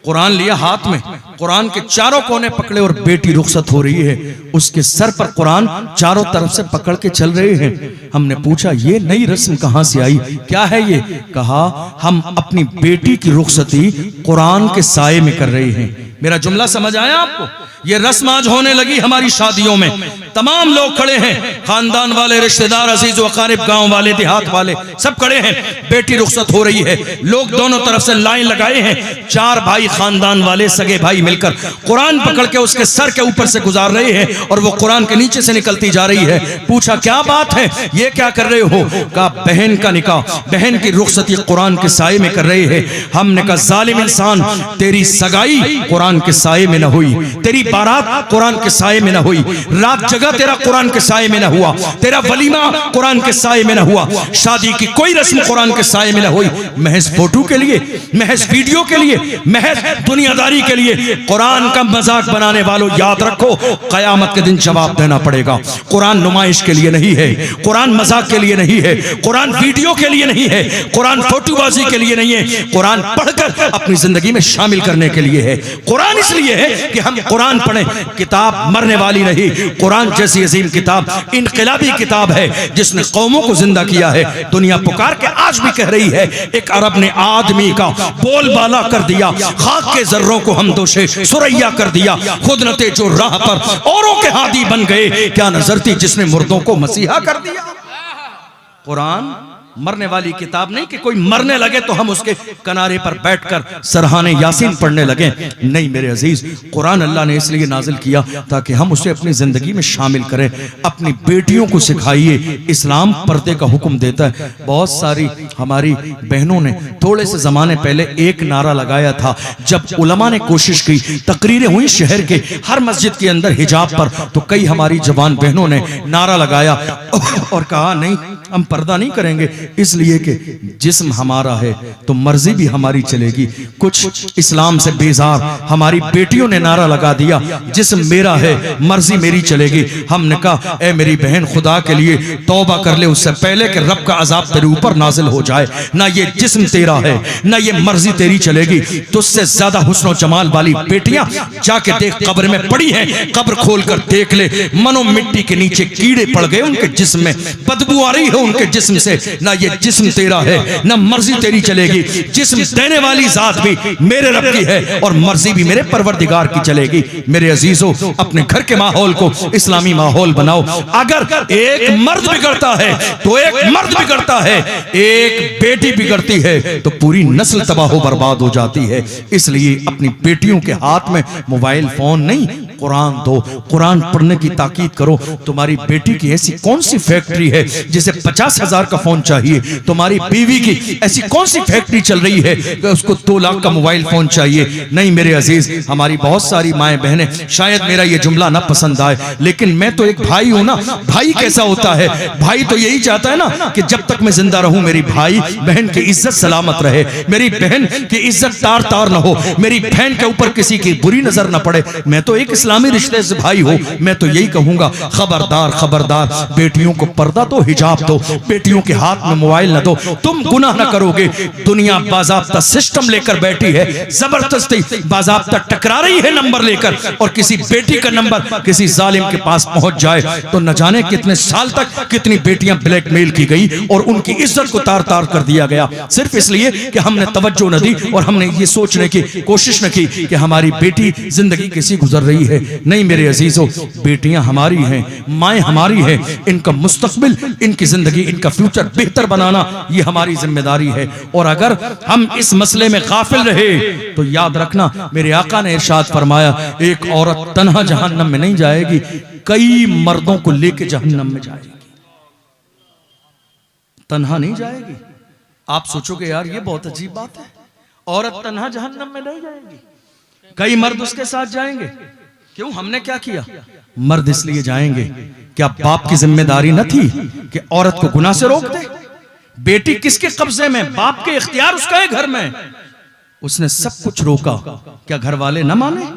कुरान लिया हाथ में, कुरान के चारों कोने पकड़े और बेटी रुखसत हो रही है, उसके सर पर कुरान चारों तरफ से पकड़ के चल रहे हैं। हमने पूछा ये नई रस्म कहां से आई, क्या है ये? कहा हम अपनी बेटी की रुखसती कुरान के साये में कर रहे हैं। मेरा जुमला समझ आया आपको? ये रस्म आज होने लगी हमारी शादियों में, तमाम लोग खड़े हैं, खानदान वाले, रिश्तेदार, अजीज व अकारिब, गांव वाले, देहात वाले, सब खड़े हैं। बेटी रुखसत हो रही है, लोग दोनों तरफ से लाइन लगाए हैं, 4 भाई खानदान वाले सगे भाई मिलकर कुरान पकड़ के उसके सर के ऊपर से गुजार रहे हैं और वो कुरान के नीचे से निकलती जा रही है। पूछा क्या बात है, ये क्या कर रहे हो? कहा बहन का निकाह, बहन की रुखसती कुरान के साये में कर रहे हैं। हमने कहा जालिम इंसान, तेरी सगाई कुरान के साये में न हुई, तेरी बारात कुरान के साये में न हुई, रात जगह तेरा कुरान के साये में न हुआ, तेरा वलीमा कुरान के साये में न हुआ, शादी की कोई रस्म कुरान के साये में न हुई। महज फोटो के लिए, महज वीडियो के लिए, महज दुनियादारी के लिए कुरान का मजाक बनाने वालों, याद रखो कयामत के दिन जवाब देना पड़ेगा। कुरान नुमाइश के लिए नहीं है, कुरान मजाक के लिए नहीं है, कुरान वीडियो के लिए नहीं है, कुरान फोटोबाजी के लिए नहीं है, कुरान पढ़कर अपनी जिंदगी में शामिल करने के लिए है। कुरान इसलिए है कि हम कुरान पढ़ें। किताब मरने वाली नहीं, कुरान जैसी अजीम किताब इनकलाबी किताब है जिसने कौमों को जिंदा किया है। दुनिया पुकार के आज भी कह रही है, एक अरब ने आदमी का बोलबाला कर दिया, खाक के जर्रों को हम दोषे सुरैया कर दिया, खुद न थे जो राह पर औरों के हादी बन गए, क्या नजर थी जिसने मुर्दों को मसीहा कर दिया। कुरान मरने वाली किताब नहीं कि कोई मरने लगे तो हम उसके किनारे पर बैठकर सरहाने यासीन पढ़ने लगे। नहीं मेरे अजीज, कुरान अल्लाह ने इसलिए नाजिल किया ताकि हम उसे अपनी जिंदगी में शामिल करें। अपनी बेटियों को सिखाइए, इस्लाम पर्दे का हुक्म देता है। बहुत सारी हमारी बहनों ने थोड़े से जमाने पहले एक नारा लगाया था, जब उलमा ने कोशिश की, तकरीरें हुई शहर के हर मस्जिद के अंदर हिजाब पर, तो कई हमारी जवान बहनों ने नारा लगाया और कहा नहीं हम पर्दा नहीं करेंगे, इसलिए कि जिस्म हमारा है तो मर्जी भी हमारी चलेगी। कुछ इस्लाम से बेजार हमारी बेटियों ने नारा लगा दिया, जिस्म मेरा है मर्जी मेरी चलेगी। हमने कहा ए मेरी बहन, खुदा के लिए तौबा कर ले उससे पहले कि रब का अजाब तेरे ऊपर नाजिल हो जाए। ना ये जिस्म तेरा है, ना ये मर्जी तेरी चलेगी। तुझसे ज्यादा हुस्न जमाल वाली बेटियां जाके देख, कब्र में पड़ी हैं, कब्र खोल कर देख ले, मनो मिट्टी के नीचे कीड़े पड़ गए उनके जिस्म में, बदबू आ रही है उनके जिस्म से। ना ये जिस्म तेरा है, ना मर्जी तेरी चलेगी। जिस्म देने वाली जात भी मेरे रब की है और मर्जी भी मेरे परवरदिगार की चलेगी। मेरे अजीजों, अपने घर के माहौल को इस्लामी माहौल बनाओ। अगर एक मर्द बिगड़ता है तो एक मर्द बिगड़ता है, एक बेटी बिगड़ती है तो पूरी नस्ल तबाह बर्बाद हो जाती है। इसलिए अपनी बेटियों के हाथ में मोबाइल फोन नहीं, कुरान दो, कुरान पढ़ने की ताकीद करो। तुम्हारी बेटी की ऐसी कौन सी फैक्ट्री है जिसे 50,000 का फोन चाहिए? तुम्हारी बीवी की ऐसी कौन सी फैक्ट्री चल रही है कि उसको 2 लाख का मोबाइल फोन चाहिए? नहीं मेरे अजीज, हमारी बहुत सारी माएं बहनें, शायद मेरा ये जुमला ना पसंद आए, लेकिन मैं तो एक भाई हूं ना। भाई कैसा होता है? भाई तो यही चाहता है ना कि जब तक मैं जिंदा रहूं मेरी भाई बहन की इज्जत सलामत रहे, मेरी बहन की इज्जत तार तार न हो, मेरी बहन के ऊपर किसी की बुरी नजर न पड़े। मैं तो एक इस्लामी रिश्ते से भाई हूं। मैं तो यही कहूंगा, खबरदार खबरदार, बेटियों को पर्दा दो, हिजाब दो, बेटियों के हाथ में मोबाइल न दो। तुम गुनाह न करोगे। दुनिया बाज़ाब्ता सिस्टम लेकर बैठी है, जबरदस्ती बाज़ाब्ता टकरा रही है नंबर लेकर, और किसी बेटी का नंबर किसी जालिम के पास पहुंच जाए तो न जाने कितने साल तक कितनी बेटियां ब्लैकमेल की गई और उनकी इज्जत को तार तार कर दिया गया, सिर्फ इसलिए कि हमने तवज्जो न दी और हमने ये सोचने की कोशिश न की कि हमारी बेटी जिंदगी कैसी गुजर रही है। नहीं मेरे अजीजों, बेटियां हमारी हैं, माएं हमारी हैं, इनका मुस्तकबिल, इनकी जिंदगी, इनका फ्यूचर बेहतर बनाना ये हमारी जिम्मेदारी है। और अगर हम इस मसले में गाफिल रहे तो याद रखना, मेरे आका ने इरशाद फरमाया, एक औरत तन्हा जहन्नम में नहीं जाएगी, कई मर्दों को लेके जहन्नम में जाएगी, तन्हा नहीं जाएगी। आप सोचोगे यार ये बहुत अजीब बात है, औरत तन्हा जहन्नम में नहीं जाएगी, कई मर्द उसके साथ जाएंगे। क्यों? हमने क्या किया? मर्द इसलिए जाएंगे, क्या बाप की जिम्मेदारी न थी कि औरत को गुनाह से रोक दे? बेटी किसके कब्जे में? बाप के इख्तियार उसका है घर में, उसने सब कुछ रोका, क्या घर वाले न माने?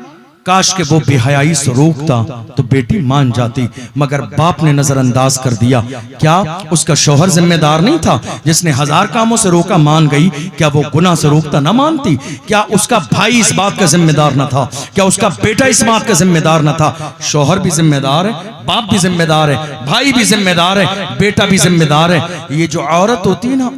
काश के वो बेहयाई से रोकता तो बेटी मान जाती, मगर बाप ने नजरअंदाज कर दिया। क्या उसका शौहर जिम्मेदार नहीं था जिसने 1000 कामों से रोका, मान गई? क्या वो गुनाह से रोकता ना मानती? क्या उसका भाई इस बात का जिम्मेदार न था? क्या उसका बेटा इस बात का जिम्मेदार न था? शौहर भी जिम्मेदार है, बाप भी जिम्मेदार है, भाई भी जिम्मेदार है, बेटा भी जिम्मेदार है। ये जो औरत होती है ना,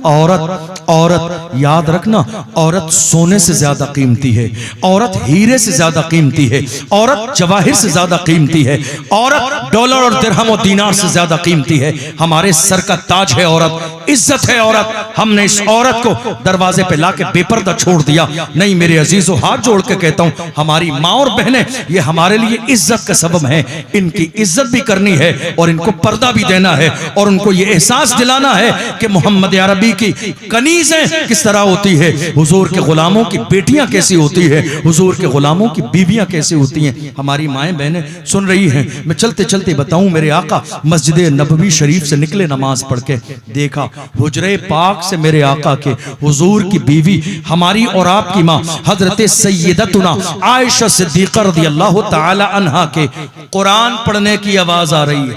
औरत याद रखना, औरत सोने से ज्यादा कीमती है, औरत हीरे से ज्यादा कीमती है, औरत जवाहिर से ज्यादा कीमती है, औरत डॉलर और दिरहम और दीनार से ज्यादा कीमती है। हमारे सर का ताज है औरत, इज्जत है औरत। हमने इस औरत को दरवाजे पे लाके बेपर्दा छोड़ दिया। नहीं मेरे अजीजों, हाथ जोड़ के कहता हूं, हमारी माँ और बहनें ये हमारे लिए इज्जत का सबब है। इनकी इज्जत भी करनी है और इनको पर्दा भी देना है और उनको ये एहसास दिलाना है कि मोहम्मद अरबी की कनीज़ें किस तरह होती है, हुजूर के गुलामों की बेटियां कैसी होती है, हुजूर के गुलामों की बीवियां कैसी होती हैं। हमारी माएं बहनें सुन रही हैं। मैं चलते चलते बताऊं, मेरे आका मस्जिद नबवी शरीफ से निकले नमाज पढ़ के, देखा हुजरे पाक से मेरे आका के हुजूर की बीवी, हमारी और आपकी माँ हजरत सैयदतुना आयशा सिद्दीक़ा रज़ियल्लाहु ताला अन्हा के कुरान पढ़ने की आवाज आ रही है।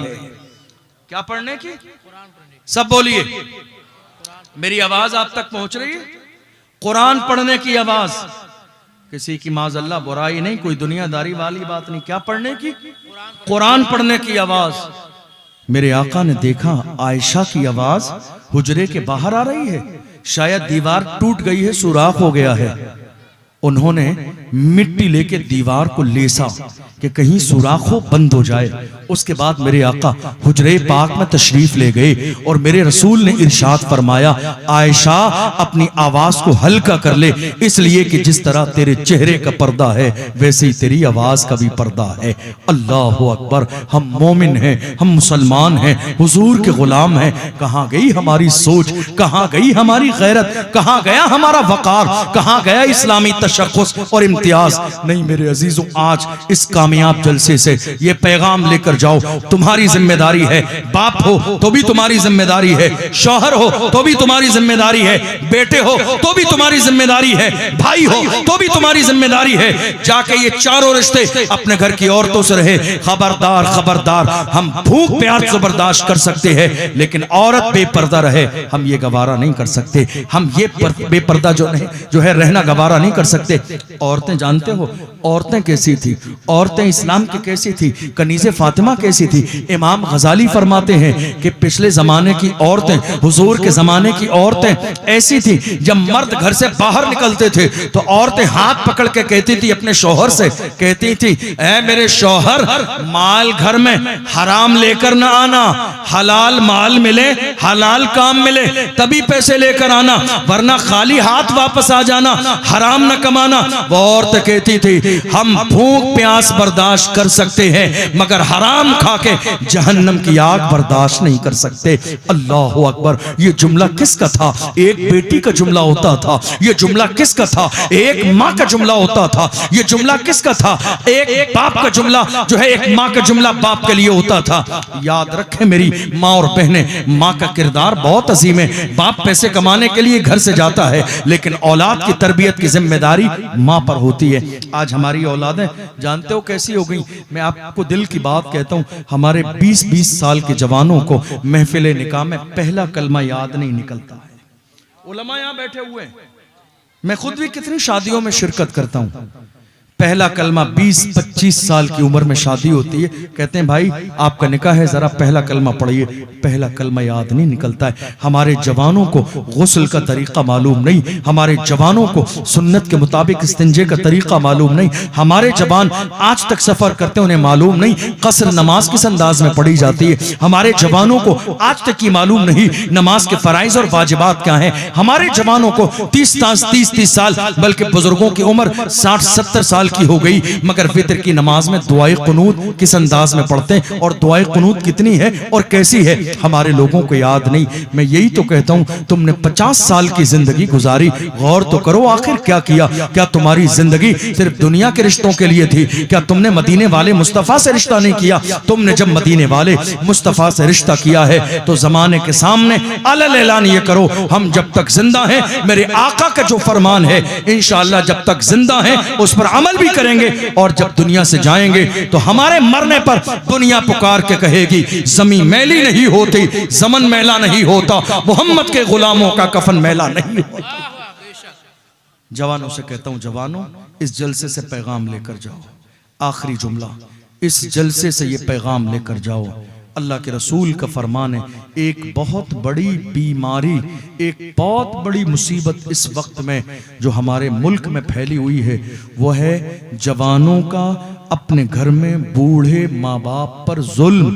क्या पढ़ने की? सब बोलिए, मेरी आवाज आप तक पहुंच रही है? कुरान पढ़ने की आवाज। किसी की माज़अल्लाह बुराई नहीं, कोई दुनियादारी वाली बात नहीं। क्या पढ़ने की? कुरान पढ़ने की आवाज। मेरे आका ने देखा आयशा की आवाज हुजरे के बाहर आ रही है, शायद दीवार टूट गई है, सुराख हो गया है। उन्होंने मिट्टी लेके दीवार को लेसा कि कहीं सुराख हो, बंद हो जाए। उसके बाद मेरे आका हुजरे पाक में तशरीफ ले गए और मेरे रसूल ने इरशाद फरमाया, आयशा अपनी आवाज को हल्का कर ले, इसलिए कि जिस तरह तेरे चेहरे का पर्दा है वैसे ही तेरी आवाज का भी पर्दा है। अल्लाह अकबर। हम मोमिन हैं, हम मुसलमान हैं, हुजूर के गुलाम हैं। कहाँ गई हमारी सोच, कहाँ गई हमारी गैरत, कहाँ गया हमारा वकार, कहाँ गया इस्लामी तशख्खुस और इम्तियाज? नहीं मेरे अजीजों, आज इस कामयाब जलसे से ये पैगाम लेकर जाओ, तुम्हारी जिम्मेदारी है। बाप हो तो भी तुम्हारी जिम्मेदारी है, शौहर हो तो भी तुम्हारी जिम्मेदारी है, बेटे हो तो भी तुम्हारी जिम्मेदारी है, भाई हो तो भी तुम्हारी जिम्मेदारी है। जाके ये चारों रिश्ते अपने घर की औरतों से रहे। खबरदार खबरदार, हम भूख प्यास तो बर्दाश्त कर सकते हैं, लेकिन औरत बेपर्दा रहे हम ये गवारा नहीं कर सकते। हम ये बेपर्दा जो है रहना गवारा नहीं कर सकते। औरतें जानते हो औरतें कैसी थी? औरतें इस्लाम की कैसी थी? कनीज़े फातिमा कैसी थी? इमाम गजाली फरमाते हैं कि पिछले जमाने की औरतें, हुजूर के जमाने की औरतें ऐसी थी, जब मर्द घर से बाहर निकलते थे तो औरतें हाथ पकड़ के कहती थी अपने शौहर से, कहती थी, ऐ मेरे शौहर, माल घर में हराम लेकर ना आना, हलाल माल मिले, हलाल काम मिले तभी पैसे लेकर आना, वरना खाली हाथ वापस आ जाना, हराम न कमाना। वो औरत कहती थी हम भूख प्यास बर्दाश्त कर सकते हैं मगर हराम खा के जहन्नम की आग बर्दाश्त नहीं कर सकते। अल्लाह अकबर। ये जुमला किसका था? एक बेटी का जुमला होता था। ये जुमला किसका था? एक माँ का जुमला होता था। ये जुमला किसका था? एक बाप का जुमला जो है, एक माँ का जुमला बाप के लिए होता था। याद रखें मेरी माँ और बहनें, माँ का किरदार बहुत अजीम है। बाप पैसे कमाने के लिए घर से जाता है लेकिन औलाद की तरबियत की जिम्मेदारी माँ पर होती है। आज हमारी औलादें जानते हो कैसी हो गई? मैं आपको दिल की बात कहता हूँ, हमारे 20-20 साल के जवानों को महफिल निकाह में पहला कलमा याद नहीं निकलता है। उलमा यहाँ बैठे हुए हैं, मैं खुद भी कितनी शादियों में शिरकत करता हूँ। पहला कलमा 20-25 साल की उम्र में शादी होती है, कहते हैं भाई आपका निकाह है, जरा पहला कलमा पढ़िए। पहला कलमा याद नहीं निकलता है। हमारे जवानों को गुस्ल का तरीका मालूम नहीं, हमारे जवानों को सुन्नत के मुताबिक इस्तिंजे का तरीका मालूम नहीं। हमारे जवान आज तक सफर करते हैं, उन्हें मालूम नहीं कसर नमाज किस अंदाज में पढ़ी जाती है। हमारे जवानों को आज तक ये मालूम नहीं नमाज के फराइज और वाजिबात क्या हैं। हमारे जवानों को 30 साल बल्कि बुजुर्गों की उम्र 60-70 साल की हो गई मगर वितर की नमाज में दुआए कुनूत किस अंदाज में पढ़ते हैं और दुआए कुनूत कितनी है और कैसी है हमारे लोगों को याद नहीं। मैं यही तो कहता हूं, तुमने 50 साल की जिंदगी गुजारी, गौर तो करो आखिर क्या किया। क्या तुम्हारी जिंदगी सिर्फ दुनिया के रिश्तों के लिए थी? क्या तुमने मदीने वाले मुस्तफा से रिश्ता नहीं किया? तुमने जब मदीने वाले मुस्तफा से रिश्ता किया है तो जमाने के सामने अलल ऐलान ये करो, हम जब तक जिंदा हैं मेरे आका का जो फरमान है इंशाअल्लाह जब तक जिंदा हैं उस पर अमल भी करेंगे और जब दुनिया से जाएंगे तो हमारे मरने पर दुनिया पुकार के कहेगी जमीन मैली नहीं होती, जमन मैला नहीं होता, मोहम्मद के गुलामों का कफन मैला नहीं होता। जवानों से कहता हूं, जवानों इस जलसे से पैगाम लेकर जाओ। आखिरी जुमला, इस जलसे से ये पैगाम लेकर जाओ। अल्लाह के रसूल का फरमान है, एक बहुत बड़ी बीमारी, एक बहुत बड़ी मुसीबत इस वक्त में जो हमारे मुल्क में फैली हुई है वो है जवानों का अपने घर में बूढ़े माँ बाप पर जुल्म,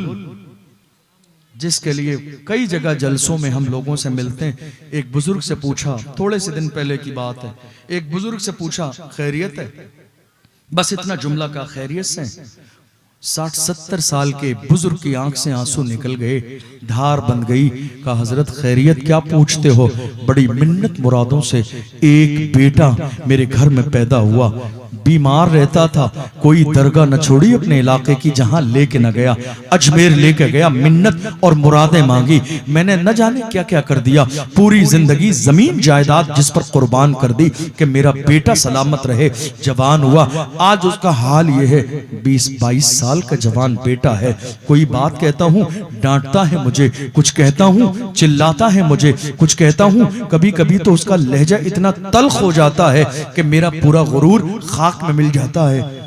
जिसके लिए कई जगह जलसों में हम लोगों से मिलते हैं। एक बुजुर्ग से पूछा, थोड़े से दिन पहले की बात है, एक बुजुर्ग से पूछा खैरियत है? बस इतना जुमला का खैरियत से। 60-70 साल के बुजुर्ग की आंख से आंसू निकल गए, धार बन गई। कहा हजरत खैरियत क्या पूछते हो? बड़ी मिन्नत मुरादों से एक बेटा मेरे घर में पैदा हुआ, बीमार रहता था, कोई दरगाह न छोड़ी अपने इलाके की जहां लेके न गया, अजमेर लेके गया, मिन्नत और मुरादें मांगी, मैंने न जाने क्या क्या कर दिया, पूरी जिंदगी जमीन जायदाद जिस पर कुर्बान कर दी कि मेरा बेटा सलामत रहे। जवान हुआ, आज उसका हाल यह है, 20-22 साल का जवान बेटा है। कोई बात कहता हूँ डांटता है मुझे, कुछ कहता हूँ चिल्लाता है मुझे, कुछ कहता हूँ कभी कभी तो उसका लहजा इतना तल्ख हो जाता है कि मेरा पूरा गुरूर खाक में मिल जाता है।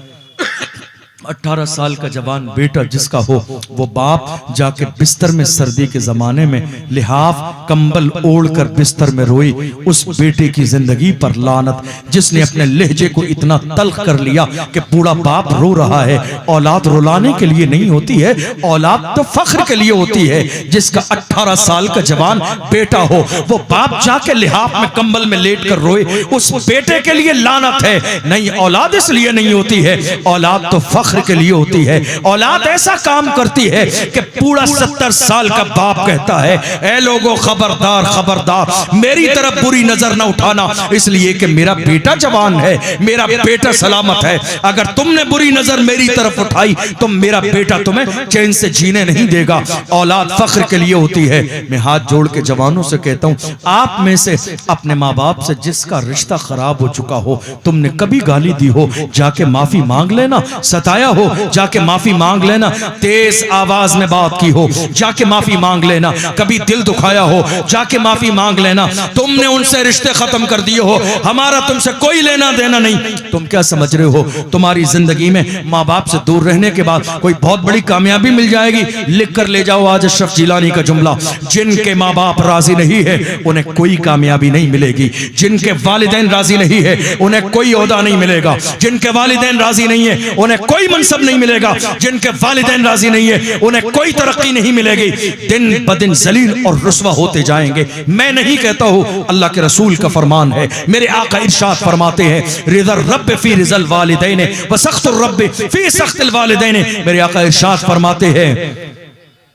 18 साल का जवान बेटा जिसका हो, वो बाप जाके बिस्तर में सर्दी के जमाने में लिहाफ कंबल ओढ़कर बिस्तर में रोई। उस बेटे की जिंदगी पर लानत, जिसने अपने लहजे को इतना तल्ख कर लिया कि बूढ़ा बाप रो रहा है। औलाद रुलाने के लिए नहीं होती है, औलाद तो फख्र के लिए होती है। जिसका 18 साल का जवान बेटा हो, वो बाप जाके लिहाफ में कंबल में लेट कर रोए, उस बेटे के लिए लानत है। नहीं, औलाद इसलिए नहीं होती है, औलाद तो फख्र के लिए होती है। औलाद ऐसा काम करती है कि पूरा 70 साल का बाप कहता है, ऐ लोगों खबरदार खबरदार, मेरी तरफ बुरी नजर न उठाना, इसलिए कि मेरा बेटा जवान है, मेरा बेटा सलामत है। अगर तुमने बुरी नजर मेरी तरफ उठाई तो मेरा बेटा तुम्हें चैन से जीने नहीं देगा। औलाद फख्र के लिए होती है। मैं हाथ जोड़ के जवानों से कहता हूं, आप में से अपने माँ बाप से जिसका रिश्ता खराब हो चुका हो, तुमने कभी गाली दी हो, जाके माफी मांग लेना। सताया हो, जाके माफी मांग लेना। तेज आवाज में बात की हो, जाके माफी मांग लेना। कभी दिल दुखाया हो, जाके माफी मांग लेना। तुमने उनसे रिश्ते खत्म कर दिए हो, हमारा तुमसे कोई लेना देना नहीं। तुम क्या समझ रहे हो तुम्हारी जिंदगी में माँ बाप से दूर रहने के बाद कोई बहुत बड़ी कामयाबी मिल जाएगी? लिख कर ले जाओ आज अशरफ जिलानी का जुमला, जिनके माँ बाप राजी नहीं है उन्हें कोई कामयाबी नहीं मिलेगी। जिनके वालिदैन राजी नहीं है उन्हें कोई ओहदा नहीं मिलेगा। जिनके वालिदैन राजी नहीं है उन्हें कोई कोई मनसब नहीं मिलेगा, जिनके वालिदैन राजी नहीं है उन्हें कोई तरक्की नहीं मिलेगी, दिन ब दिन जलील और रुस्वा होते जाएंगे। मैं नहीं कहता हूं, अल्लाह के रसूल का फरमान है। मेरे आका इरशाद फरमाते हैं, रिज़ल रब्ब फी रिज़ल वालिदैन व सख्तुर रब्ब फी सख्तिल वालिदैन। मेरे आका इरशाद फरमाते हैं,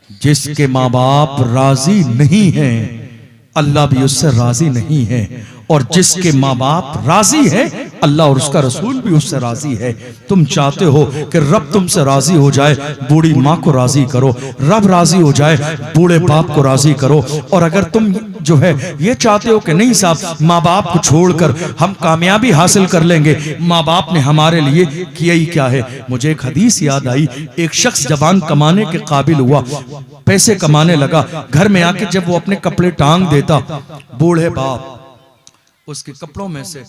जिसके माँ बाप राजी नहीं हैं अल्लाह भी उससे राजी नहीं है, और जिसके माँ बाप राजी है अल्लाह और उसका रसूल भी उससे राजी है। तुम चाहते हो कि रब तुमसे राजी हो जाए, बूढ़ी माँ को राजी करो, रब राजी हो जाए, बूढ़े बाप को राजी करो। और अगर तुम जो है ये चाहते हो कि नहीं साहब माँ बाप को छोड़कर हम कामयाबी हासिल कर लेंगे, माँ बाप ने हमारे लिए किया ही क्या है। मुझे एक हदीस याद आई, एक शख्स जवान कमाने के काबिल हुआ, पैसे कमाने लगा, घर में आके जब वो अपने कपड़े टांग देता, बूढ़े बाप उसके कपड़ों में से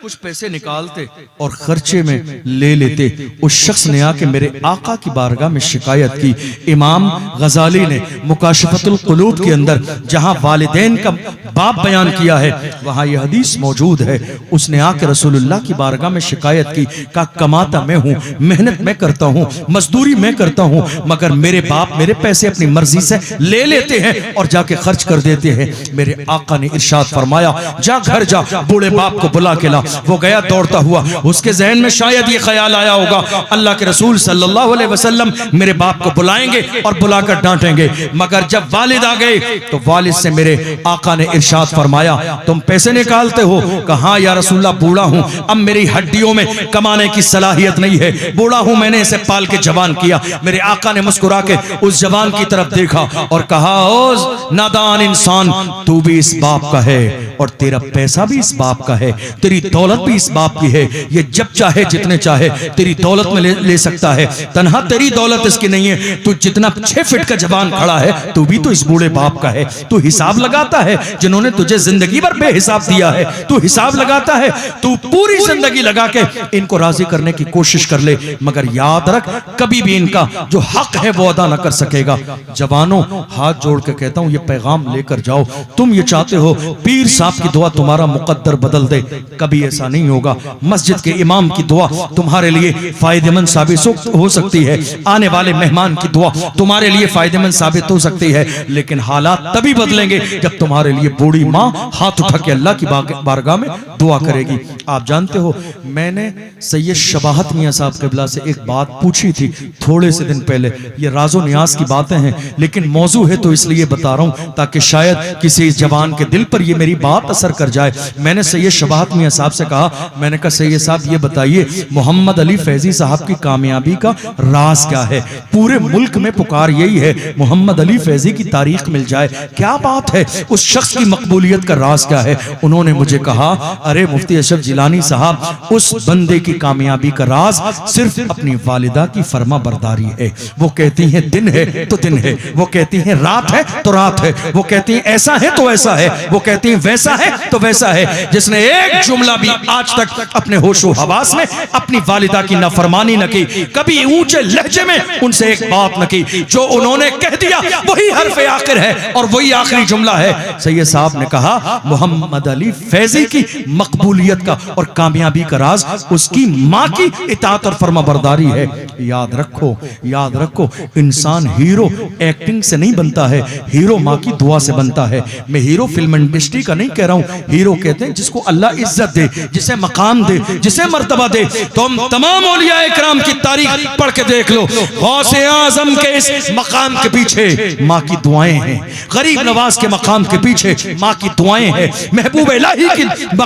कुछ पैसे निकालते और खर्चे में ले लेते। उस शख्स ने आके मेरे आका की बारगाह में शिकायत की। इमाम गजाली ने मुकाशफतुल कुलूब के अंदर जहां वालिदैन का बाप बयान किया है वहां यह हदीस मौजूद है। उसने आके रसूलुल्लाह की बारगाह में शिकायत की, कहा कमाता मैं हूं, मेहनत मैं करता हूं, मजदूरी मैं करता हूं, मगर मेरे बाप मेरे पैसे अपनी मर्जी से ले लेते हैं और जाके खर्च कर देते हैं। मेरे आका ने इरशाद फरमाया, जा घर जा, बूढ़े बाप को बुला के ला। वो गया दौड़ता हुआ, उसके जहन में शायद ये ख्याल आया होगा, अल्लाह के रसूल सल्लल्लाहु अलैहि वसल्लम मेरे बाप को बुलाएंगे और बुलाकर डांटेंगे। मगर जब वालिद आ गए तो वालिद से मेरे आका ने इरशाद फरमाया, तुम पैसे निकालते हो? कहा या रसूलल्लाह, बूढ़ा हूं, अब मेरी हड्डियों में कमाने की सलाहियत नहीं है, बूढ़ा हूं, मैंने इसे पाल के जवान किया। मेरे आका ने मुस्कुरा के उस जवान की तरफ देखा और कहा, ओ नादान इंसान, तू भी इस बाप का है और तेरा पैसा भी इस बाप का है, तेरी दौलत भी इस बाप की है। ये जब चाहे जितने चाहे तेरी दौलत में ले सकता है, तन्हा तेरी दौलत इसकी नहीं है। तू जितना 6 फीट का जवान खड़ा है, तू भी तो इस बूढ़े बाप का है। तू हिसाब लगाता है, जिन्होंने तुझे जिंदगी भर बेहिसाब दिया है, तू हिसाब लगाता है। तू पूरी जिंदगी लगा के इनको राजी करने की कोशिश कर ले, मगर याद रख कभी भी इनका जो हक है वो अदा न कर सकेगा। जवानों, हाथ जोड़ के कहता हूं, ये पैगाम लेकर जाओ। तुम ये चाहते हो पीर साहब की दुआ तुम्हारा मुकद्दर बदल दे, कभी ऐसा नहीं होगा। मस्जिद के इमाम की दुआ तुम्हारे लिए फायदेमंद साबित हो सकती है, आने वाले मेहमान की दुआ तुम्हारे लिए फायदेमंद साबित हो सकती है, लेकिन हालात तभी बदलेंगे जब तुम्हारे लिए बूढ़ी माँ हाथ उठा के अल्लाह की बारगाह में दुआ करेगी। आप जानते हो, मैंने सैयद शबाहत मियां साहब क़िबला से एक बात पूछी थी थोड़े से दिन पहले। ये राजो नियाज की बातें हैं, लेकिन मौजू है तो इसलिए बता रहा हूं ताकि शायद किसी जवान के दिल पर ये मेरी बात असर कर जाए। मैंने सैयद शबाहत मियां साहब से कहा, मैंने कहा सैयद साहब ये बताइए, मोहम्मद अली फैजी साहब की कामयाबी का राज क्या है? पूरे मुल्क में पुकार यही है, मोहम्मद अली फैजी की तारीख मिल जाए। क्या बात है, उस शख्स की मकबूलियत का राज क्या है? उन्होंने मुझे कहा, अरे मुफ्ती अशरफ जिलानी साहब, उस बंदे की कामयाबी का राज सिर्फ अपनी वालिदा की फर्मा बरदारी है। वो कहती है दिन है तो दिन है, वो कहती है रात है तो रात है, वो कहती है ऐसा है तो ऐसा है, वो कहती है वैसा है तो वैसा है। जिसने एक जुमला भी आज तक अपने होशो हवास में अपनी वालिदा की नाफरमानी न की, कभी ऊंचे लहजे में उनसे एक बात न की, जो उन्होंने कह दिया वही हर्फ आखिर है और वही आखिरी जुमला है। सैयद साहब ने कहा, मोहम्मद अली फैजी की मकबूलियत का और कामयाबी का राज उसकी माँ की इताअत और फर्माबरदारी है। याद रखो, याद रखो, इंसान हीरो एक्टिंग से नहीं बनता है, हीरो माँ की दुआ से बनता है। मैं हीरो फिल्म इंडस्ट्री का नहीं कह रहा हूं, हीरो कहते हैं जिसको अल्लाह इज्जत दे, जिसे मकाम दे, जिसे मर्तबा दे। तुम तमाम औलिया इकराम की तारीख पढ़ के देख लो, गौसे आजम के इस मकाम के पीछे माँ की दुआएं हैं, गरीब नवाज के मकाम के पीछे माँ की दुआएं हैं, महबूब इलाही की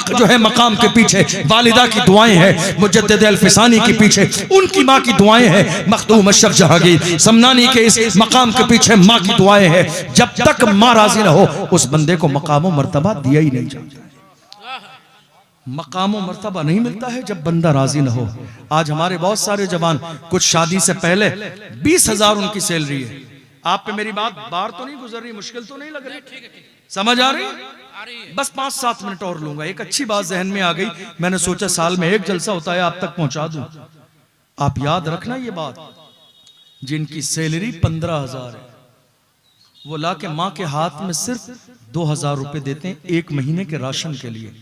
जो है मकाम के पीछे वालिदा की दुआएं हैं, मुजद्दिद अल-फिसानी के पीछे उनकी माँ की दुआएं हैं, मखदूम अशरफ जहांगीर समनानी के इस मकाम के पीछे माँ की दुआएं हैं। जब तक माँ राजी न हो उस बंदे को मकाम और मर्तबा दिया ही नहीं जाता। मकाम और मर्तबा नहीं मिलता है जब बंदा राजी न हो। आज हमारे बहुत सारे जवान, कुछ शादी से पहले 20,000 उनकी सैलरी है। आप पे मेरी बात बार तो नहीं गुजर रही, मुश्किल तो नहीं लग रही, समझ आ रही? बस 5-7 मिनट और लूंगा। एक अच्छी बात जहन में आ गई, मैंने सोचा साल में एक जलसा होता है आप तक पहुंचा दूं। आप याद रखना ये बात, जिनकी सैलरी 15,000 है वो ला के माँ के हाथ में सिर्फ 2,000 रुपए देते हैं 1 महीने के राशन के लिए।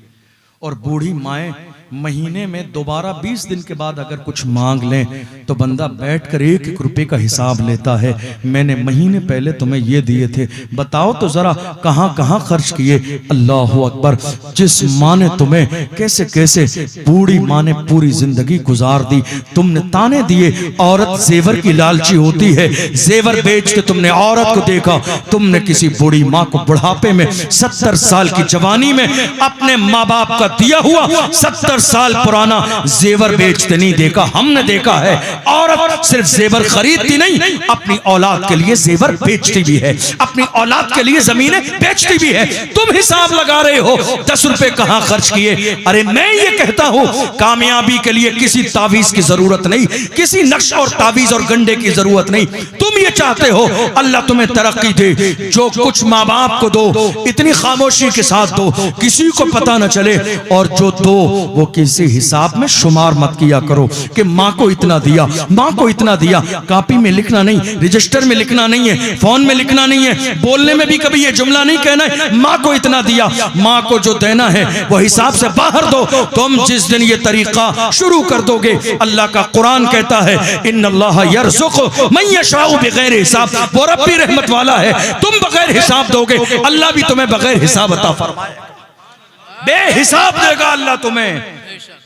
और बूढ़ी माएँ महीने में दोबारा 20 दिन के बाद अगर कुछ मांग लें तो बंदा बैठकर 1-1 रुपए का हिसाब लेता है। मैंने महीने पहले तुम्हें ये दिए थे, बताओ तो जरा कहां कहां खर्च किए। अल्लाह अकबर। जिस माँ ने तुम्हें कैसे कैसे, बूढ़ी माँ ने पूरी जिंदगी गुजार दी, तुमने ताने दिए औरत जेवर की लालची होती है, जेवर बेच के तुमने औरत को देखा। तुमने किसी बूढ़ी माँ को बुढ़ापे में 70 साल की जवानी में अपने माँ बाप का दिया हुआ 70 साल पुराना जेवर बेचते नहीं देखा। हमने देखा है औरत सिर्फ जेवर खरीदती नहीं, अपनी औलाद के लिए जेवर बेचती भी है, अपनी औलाद के लिए जमीनें बेचती भी है। तुम हिसाब लगा रहे हो 10 रुपए कहां खर्च किए। अरे मैं ये कहता हूं कामयाबी के लिए किसी तावीज की जरूरत नहीं, किसी नक्श और तावीज और गंडे की जरूरत नहीं। तुम ये चाहते हो अल्लाह तुम्हें तरक्की दे, जो कुछ माँ बाप को दो इतनी खामोशी के साथ दो, किसी को पता न चले, और जो दो वो किसी हिसाब में शुमार मत किया करो कि माँ को इतना दिया, माँ को इतना दिया। कॉपी में लिखना नहीं, रजिस्टर में लिखना नहीं है, फोन में लिखना नहीं है, बोलने में भी कभी ये जुमला नहीं कहना है माँ को इतना दिया। माँ को जो देना है वो हिसाब से बाहर दो। तुम जिस दिन ये तरीका शुरू कर दोगे, अल्लाह का कुरान कहता है इन्नल्लाह यर्ज़ुक़ु मन यशाउ बिगैर हिसाब, वो रब्बी रहमत वाला है। तुम बगैर हिसाब दोगे, अल्लाह भी तुम्हें बगैर हिसाब अता फरमाएगा, बेहिसाब देगा अल्लाह तुम्हें।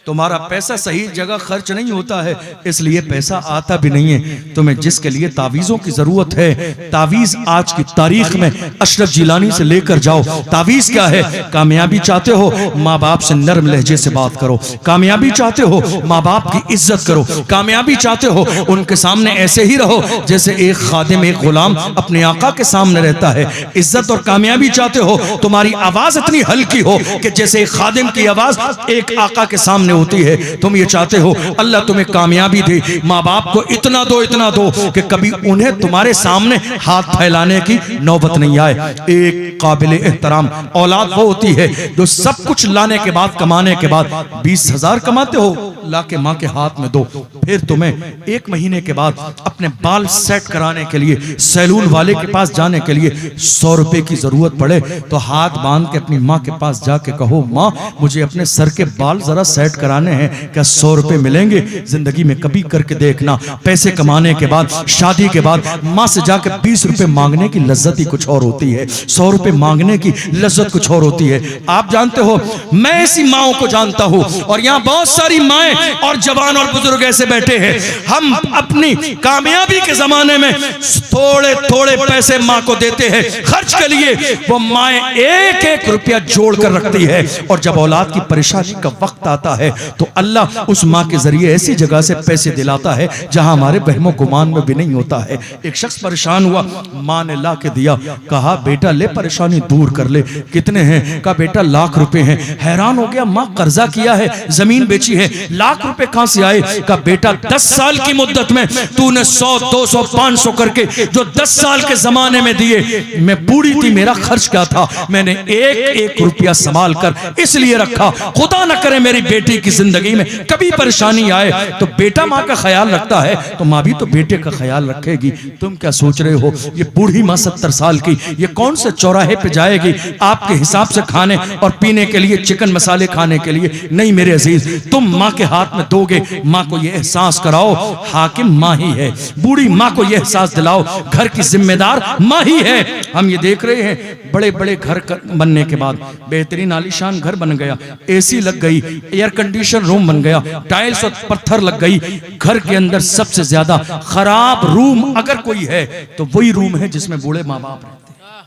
तुम्हारा पैसा सही जगह खर्च नहीं होता है, इसलिए पैसा आता भी नहीं है। तुम्हें जिसके लिए तावीज़ों की जरूरत है, तावीज़ आज की तारीख में अशरफ जिलानी से लेकर जाओ। तावीज़ क्या है? कामयाबी चाहते हो, माँ बाप से नरम लहजे से बात करो। कामयाबी चाहते हो, माँ बाप की इज्जत करो। कामयाबी चाहते हो, उनके सामने ऐसे ही रहो जैसे एक खादिम, एक गुलाम अपने आका के सामने रहता है। इज्जत और कामयाबी चाहते हो, तुम्हारी आवाज इतनी हल्की हो कि जैसे एक खादिम की आवाज एक आका के सामने होती है। तुम ये चाहते हो अल्लाह तुम्हें कामयाबी दे, माँ बाप को इतना दो कि कभी उन्हें तुम्हारे सामने हाथ फैलाने की नौबत नहीं आए। एक काबिल एहतराम औलाद वो होती है जो सब कुछ लाने के बाद, कमाने के बाद 20,000 कमाते हो, लाके माँ के हाथ में दो, फिर तुम्हें 1 महीने के बाद अपने बाल सेट कराने के लिए सैलून वाले के पास जाने के लिए 100 रुपए की जरूरत पड़े तो हाथ बांध के अपनी माँ के पास जाके कहो, माँ मुझे अपने सर के बाल जरा सेट कराने हैं, क्या 100 रुपए मिलेंगे? जिंदगी में कभी करके देखना। पैसे कमाने के बाद, शादी के बाद माँ से जाकर 20 रुपए मांगने की लज्जत ही कुछ और होती है, 100 रुपए मांगने की लज्जत कुछ और होती है। आप जानते हो, मैं ऐसी माओं को जानता हूं और यहाँ बहुत सारी माएं और जवान और बुजुर्ग ऐसे बैठे हैं। हम अपनी कामयाबी के जमाने में थोड़े थोड़े पैसे माँ को देते हैं खर्च के लिए, वो माएं 1-1 रुपया जोड़ कर रखती है, और जब औलाद की परेशानी का वक्त आता है तो अल्लाह उस माँ के जरिए ऐसी जगह से पैसे दिलाता है जहां हमारे बहमो गुमान में भी नहीं होता है। एक शख्स परेशान हुआ, माँ ने ला के दिया, कहा बेटा ले परेशानी दूर कर ले। कितने हैं? कहा बेटा लाख रुपए हैं। हैरान हो गया, माँ कर्जा किया है, जमीन बेची है, लाख रुपए कहां से आए? कहा बेटा 10 साल की मुद्दत में तूने 100, 200, 500 करके जो 10 साल के जमाने में दिए, मैं बूढ़ी थी, मेरा खर्च क्या था, मैंने 1-1 रुपया संभाल कर इसलिए रखा, खुदा न करे मेरी बेटी की जिंदगी में कभी परेशानी आए तो बेटा माँ का ख्याल रखता है तो माँ भी तो बेटे का ख्याल रखेगी। तुम क्या सोच रहे हो ये बूढ़ी माँ 70 साल की, ये कौन से चौराहे पे जाएगी आपके हिसाब से खाने और पीने के लिए, चिकन मसाले खाने के लिए? नहीं मेरे अजीज, तुम माँ के हाथ में दोगे, माँ को ये एहसास कराओ हाकिम माँ ही है, बूढ़ी माँ को ये एहसास दिलाओ घर की जिम्मेदार माँ ही है। हम ये देख रहे हैं बड़े बड़े घर बनने के बाद, बेहतरीन आलीशान घर बन गया, एसी लग गई, एयर कंडीशन रूम बन गया, टाइल्स और पत्थर लग गई, घर के अंदर सबसे ज्यादा खराब रूम अगर कोई है तो वही रूम है जिसमें बूढ़े माँ बाप रहते हैं।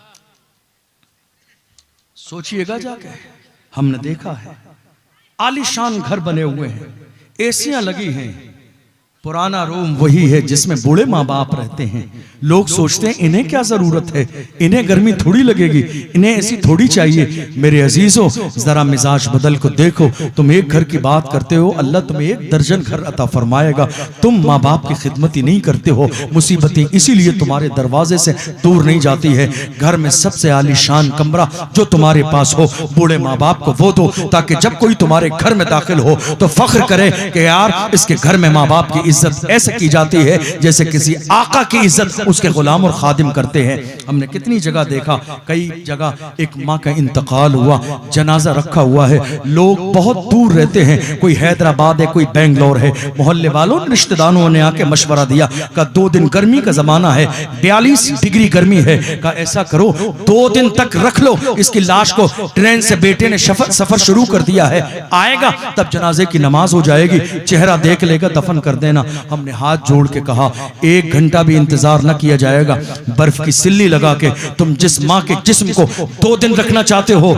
सोचिएगा जाके, हमने देखा है आलीशान घर बने हुए हैं, एसियां लगी हैं, पुराना रूम वही है जिसमें बूढ़े माँ बाप रहते हैं। लोग सोचते हैं इन्हें क्या जरूरत है, इन्हें गर्मी थोड़ी लगेगी, इन्हें ऐसी थोड़ी चाहिए। मेरे अजीजों जरा मिजाज बदल को देखो, तुम एक घर की बात करते हो, अल्लाह तुम्हें 1 दर्जन घर अता फरमाएगा। तुम माँ बाप की खिदमत ही नहीं करते हो, मुसीबतें इसीलिए तुम्हारे दरवाजे से दूर नहीं जाती है। घर में सबसे आलीशान कमरा जो तुम्हारे पास हो, बूढ़े माँ बाप को वो दो, ताकि जब कोई तुम्हारे घर में दाखिल हो तो फख्र करे कि यार इसके घर में माँ बाप की इज्जत ऐसे की जाती है जैसे किसी आका की इज्जत उसके गुलाम और खादिम करते हैं। हमने कितनी जगह देखा, कई जगह एक माँ का इंतकाल हुआ, जनाजा रखा हुआ है, लोग बहुत दूर रहते हैं, कोई हैदराबाद है, कोई बेंगलोर है, मोहल्ले वालों रिश्तेदारों ने आके मशवरा दिया का 2 दिन गर्मी का जमाना है, 42 डिग्री गर्मी है, का ऐसा करो 2 दिन तक रख लो इसकी लाश को। ट्रेन से बेटे ने सफर शुरू कर दिया है, आएगा तब जनाजे की नमाज हो जाएगी, चेहरा देख लेगा, दफन कर देना। हमने हाथ जोड़ के कहा 1 घंटा भी इंतजार न किया जाएगा, बर्फ की सिल्ली लगा के तुम जिस माँ के जिस्म को 2 दिन रखना चाहते हो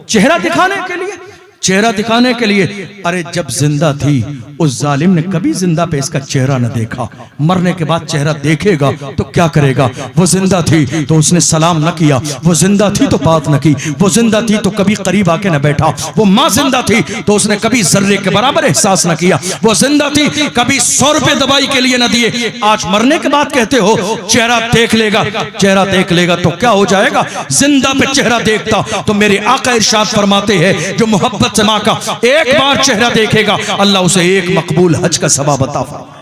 चेहरा दिखाने के लिए, चेहरा दिखाने के लिए, अरे जब जिंदा थी उस जालिम ने कभी जिंदा पे इसका चेहरा न देखा, मरने के बाद चेहरा देखेगा तो क्या करेगा? वो जिंदा थी तो उसने सलाम न किया, वो जिंदा थी तो बात न की, वो जिंदा थी तो कभी करीब आके न बैठा, वो माँ जिंदा थी तो उसने कभी जर्रे के बराबर एहसास न किया, वो जिंदा थी कभी 100 रुपए दवाई के लिए न दिए। आज मरने के बाद कहते हो चेहरा देख लेगा, चेहरा देख लेगा तो क्या हो जाएगा? जिंदा पे चेहरा देखता तो मेरे आका इरशाद फरमाते हैं जो मोहब्बत से माँ का एक बार चेहरा देखेगा अल्लाह उसे एक मकबूल हज का सवाब अता फरमाएगा।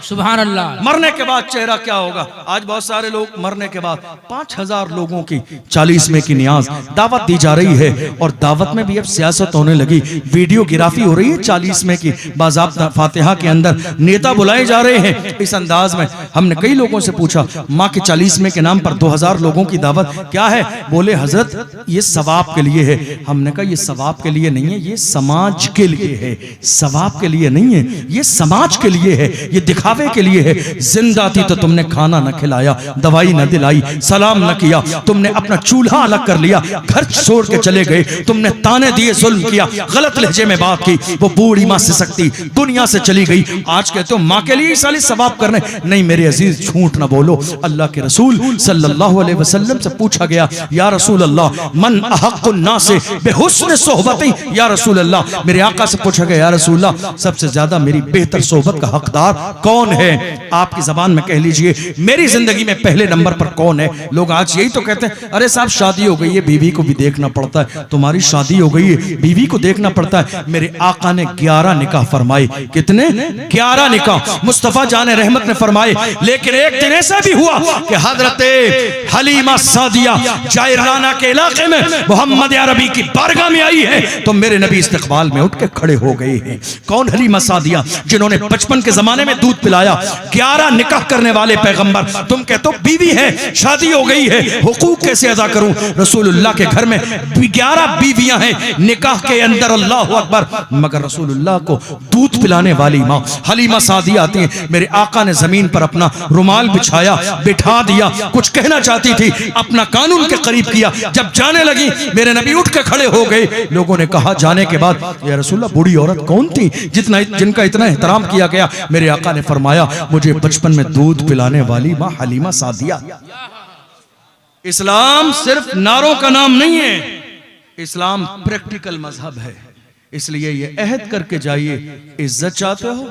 सुभान अल्लाह। मरने के बाद चेहरा क्या होगा? आज बहुत सारे लोग मरने के बाद 5000 लोगों की 40वें की नियाज दावत दी जा रही है, और दावत में भी अब सियासत होने लगी, वीडियोग्राफी हो रही है 40वें की, बाज़ाब्ता फातिहा के अंदर नेता बुलाए जा रहे हैं इस अंदाज में। हमने कई लोगों से पूछा माँ के 40वें के नाम पर 2000 लोगों की दावत क्या है? बोले हजरत ये सवाब के लिए है। हमने कहा ये सवाब के लिए नहीं है, ये समाज के लिए है, सवाब के लिए नहीं है, ये समाज के लिए है, ये दिखावे के लिए है। जिंदा थी तो तुमने खाना न खिलाया, दवाई न दिलाई, सलाम न किया, तुमने अपना चूल्हा अलग कर लिया, घर छोड़ के चले गए, तुमने ताने दिए, जुल्म किया, गलत लहजे में बात की, वो बूढ़ी माँ से सकती दुनिया से चली गई। आज कहते हो माँ के लिए साली सवाब करने, नहीं मेरे अजीज झूठ न बोलो। अल्लाह के रसूल सल्लल्लाहु अलैहि वसल्लम से पूछा गया या रसूल अल्लाह मन अहक्कुन नास बिहुस्न सोहबती, या रसूल अल्लाह मेरे आका से पूछा गया या रसूल अल्लाह सबसे ज्यादा मेरी बेहतर सोहबत का हकदार कौन है? आपकी जबान में कह लीजिए मेरी जिंदगी में पहले नंबर पर कौन है? लोग आज यही तो कहते हैं अरे साहब शादी हो गई है, बीवी को भी देखना पड़ता है। तुम्हारी शादी हो गई है, बीवी को देखना पड़ता है। मेरे आका ने 11 निकाह फरमाए। कितने? 11 निकाह मुस्तफा जाने रहमत ने फरमाए। लेकिन एक दिन ऐसा भी हुआ कि हजरत हलीमा सादिया जायराना के इलाके में मोहम्मद अरबी की बारगाह में आई है तो मेरे नबी इस्तकबाल में उठ के खड़े हो गए हैं। कौन हलीमा सादिया? जिन्होंने बचपन के जमाने में दूध पिलाया, 11 निकाह करने वाले पैगंबर। तुम कहते हो बीवी है, शादी हो गई है, हुकूक कैसे अदा करूं? रसूलुल्लाह के घर में 11 बीवियां हैं, निकाह के अंदर अल्लाह अकबर, मगर रसूलुल्लाह को दूध पिलाने वाली माँ हलीमा सादिया आती है। मेरे आका ने जमीन पर अपना रुमाल बिछाया, बिठा दिया, कुछ कहना चाहती थी, अपना कानून के करीब किया। जब जाने लगी मेरे नबी उठ के खड़े हो गए। लोगों ने कहा जाने के बाद या रसूलुल्लाह बूढ़ी औरत कौन थी जिनका इतना एहतराम किया गया? मेरे आका ने फरमाया मुझे बचपन में दूध पिलाने वाली माँ हलीमा सादिया। इस्लाम सिर्फ नारों का नाम नहीं है, इस्लाम प्रैक्टिकल मजहब है। इसलिए ये अहद करके जाइए, इज्जत चाहते हो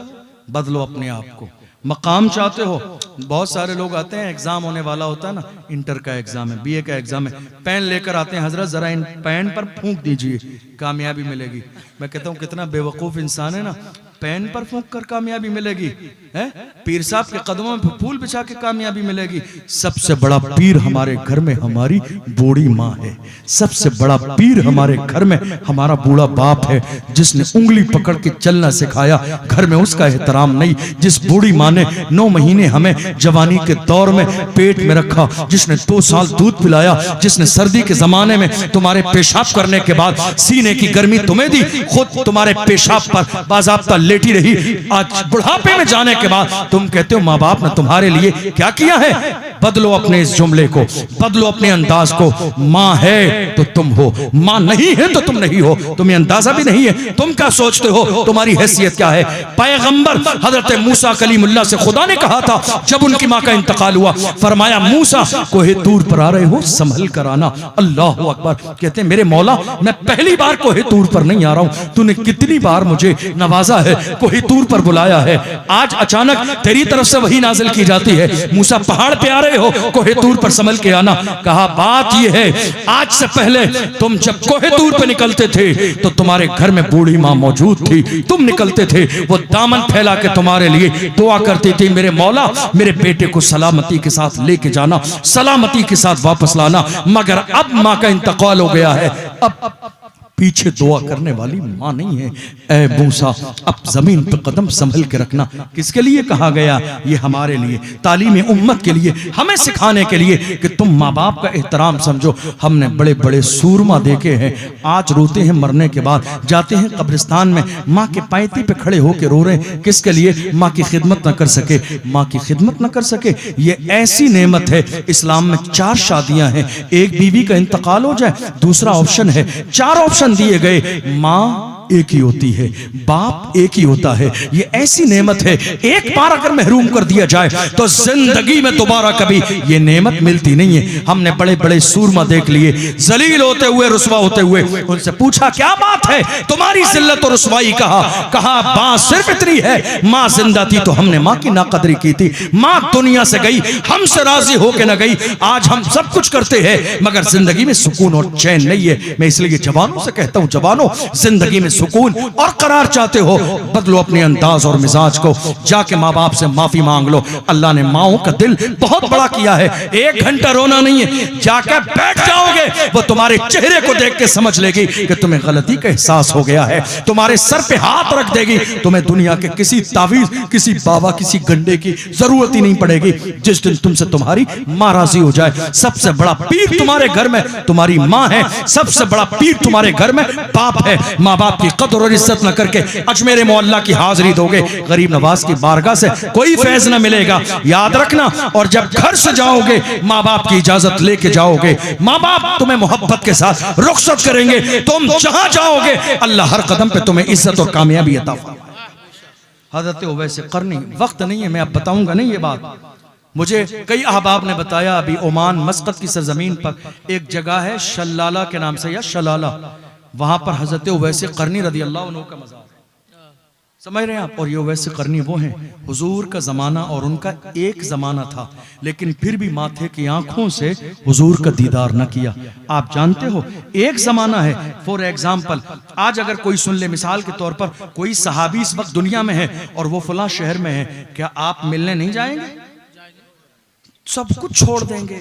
बदलो अपने आप को, मकाम चाहते हो। बहुत सारे लोग आते हैं, एग्जाम होने वाला होता है ना, इंटर का एग्जाम है, बीए का एग्जाम है, पेन लेकर आते हैं, हजरत जरा इन पेन पर फूंक दीजिए कामयाबी मिलेगी। मैं कहता हूँ कितना बेवकूफ इंसान है ना, पेन पर फूंक कर कामयाबी मिलेगी है? पीर साहब के कदमों में फूल बिछा के कामयाबी मिलेगी। सबसे बड़ा पीर हमारे घर में हमारी बूढ़ी माँ है, सबसे बड़ा पीर हमारे घर में हमारा बूढ़ा बाप है, जिसने उंगली पकड़ के चलना सिखाया, घर में उसका एहतराम नहीं। जिस बूढ़ी माँ ने 9 महीने हमें जवानी के दौर में पेट में रखा, जिसने 2 साल दूध पिलाया, जिसने सर्दी के जमाने में तुम्हारे पेशाब करने के बाद सीने की गर्मी तुम्हें दी, खुद तुम्हारे पेशाब पर बाज़ाब्ता लेटी रही, आज बुढ़ापे में जाने के बाद तुम कहते हो माँ बाप ने तुम्हारे लिए क्या किया है? बदलो अपने इस जुमले को, बदलो अपने अंदाज को। माँ है तो तुम हो, माँ नहीं है तो तुम नहीं हो। तुम्हें अंदाजा भी नहीं है, तुम क्या सोचते हो तुम्हारी हैसियत क्या है? पैगंबर हजरत मूसा कलीमुल्लाह से खुदा ने कहा था जब उनकी माँ का इंतकाल हुआ, फरमाया मूसा कोहे तूर पर आ रहे हो, संभल कर आना। अल्लाह अकबर। कहते मेरे मौला मैं पहली बार कोहे तूर पर नहीं आ रहा हूँ, तूने कितनी बार मुझे नवाजा है, कोहे तूर पर बुलाया है, आज अचानक तेरी तरफ से वही नाजिल की जाती है। मूसा पहाड़ पे आ रहे रहे हो, कोहे तूर पर संभल के आना। कहा बात यह है, आज से पहले तुम जब कोहे तूर पे निकलते थे तो तुम्हारे घर में बूढ़ी माँ मौजूद थी, तुम निकलते थे, वो दामन फैला के तुम्हारे लिए दुआ करती थी, मेरे मौला मेरे बेटे को सलामती के साथ लेके जाना, सलामती के साथ वापस लाना। मगर अब माँ का इंतकाल हो गया है, अब पीछे दुआ करने वाली माँ नहीं है। ऐ मूसा, अब जमीन पर कदम संभल के रखना। किसके लिए कहा गया? ये हमारे लिए, तालीम उम्मत के लिए, हमें सिखाने के लिए कि तुम माँ बाप का एहतराम समझो। हमने बड़े बड़े सूरमा देखे हैं, आज रोते हैं मरने के बाद, जाते हैं कब्रिस्तान में, माँ के पायती पे खड़े होकर रो रहे हैं। किसके लिए? माँ की खिदमत न कर सके, माँ की खिदमत न कर सके। ये ऐसी नेमत है। इस्लाम में 4 शादियां हैं, एक बीवी का इंतकाल हो जाए, दूसरा ऑप्शन है, 4 ऑप्शन दिए गए। माँ एक ही होती है, बाप एक ही होता है। ये ऐसी नेमत है, एक बार अगर महरूम कर दिया जाए तो जिंदगी में दोबारा कभी ये नेमत मिलती नहीं है। हमने बड़े बड़े सूरमा देख लिए, जलील होते हुए, रुसवा होते हुए। उनसे पूछा क्या बात है तुम्हारी जिल्लत और रुसवाई? कहा बात सिर्फ इतनी है, माँ जिंदा थी तो हमने माँ की नाकदरी की थी, माँ दुनिया से गई, हमसे राजी होके न गई। आज हम सब कुछ करते हैं मगर जिंदगी में सुकून और चैन नहीं है। मैं इसलिए जवानों से कहता हूं, जवानों जिंदगी में सुकून और करार चाहते हो, बदलो अपने अंदाज और मिजाज को, जाके माँ बाप से माफी मांग लो। अल्लाह ने माओ का दिल बहुत बड़ा किया है। 1 घंटा रोना नहीं है, जाके बैठ जाओगे, वो तुम्हारे चेहरे को देख के समझ लेगी कि तुम्हें गलती का एहसास हो गया है, तुम्हारे सर पे हाथ रख देगी। तुम्हें दुनिया के किसी तावीज, किसी बाबा, किसी गंडे की जरूरत ही नहीं पड़ेगी। जिस दिन तुमसे तुम्हारी माँ राजी हो जाए, सबसे बड़ा पीर तुम्हारे घर में तुम्हारी माँ है, सबसे बड़ा पीर तुम्हारे घर में बाप है। माँ बाप की कदर और इज्जत न करके अजमेर मोहल्ला की हाजिरी दोगे, गरीब नवाज की बारगाह से कोई फैज न मिलेगा, याद रखना। और जब घर से जाओगे माँ बाप की इजाजत लेके जाओगे, माँ बाप तुम्हें मोहब्बत के साथ रुखसत करेंगे। तुम जहां जाओगे अल्लाह हर कदम पे तुम्हें इज्जत और कामयाबी अता फरमाएगा। हज़रत उवैस करनी, वक्त नहीं है, मैं अब बताऊंगा नहीं ये बात। मुझे कई अहबाब ने बताया, अभी ओमान मस्कत की सरजमीन पर एक जगह है शलाला के नाम से, या शलाला, वहां पर हजरत उवैस करनी रदी अल्लाह अन्हु का मज़ार है, समझ रहे हैं आप। और ये उवैस करनी वो हैं, हुजूर का जमाना और उनका एक जमाना था, लेकिन फिर भी माथे की आंखों से हुजूर का दीदार न किया। आप जानते हो एक जमाना है। फॉर एग्जाम्पल, आज अगर कोई सुन ले, मिसाल के तौर पर कोई सहाबी इस वक्त दुनिया में है और वो फलां शहर में है, क्या आप मिलने नहीं जाएंगे? सब कुछ छोड़ देंगे,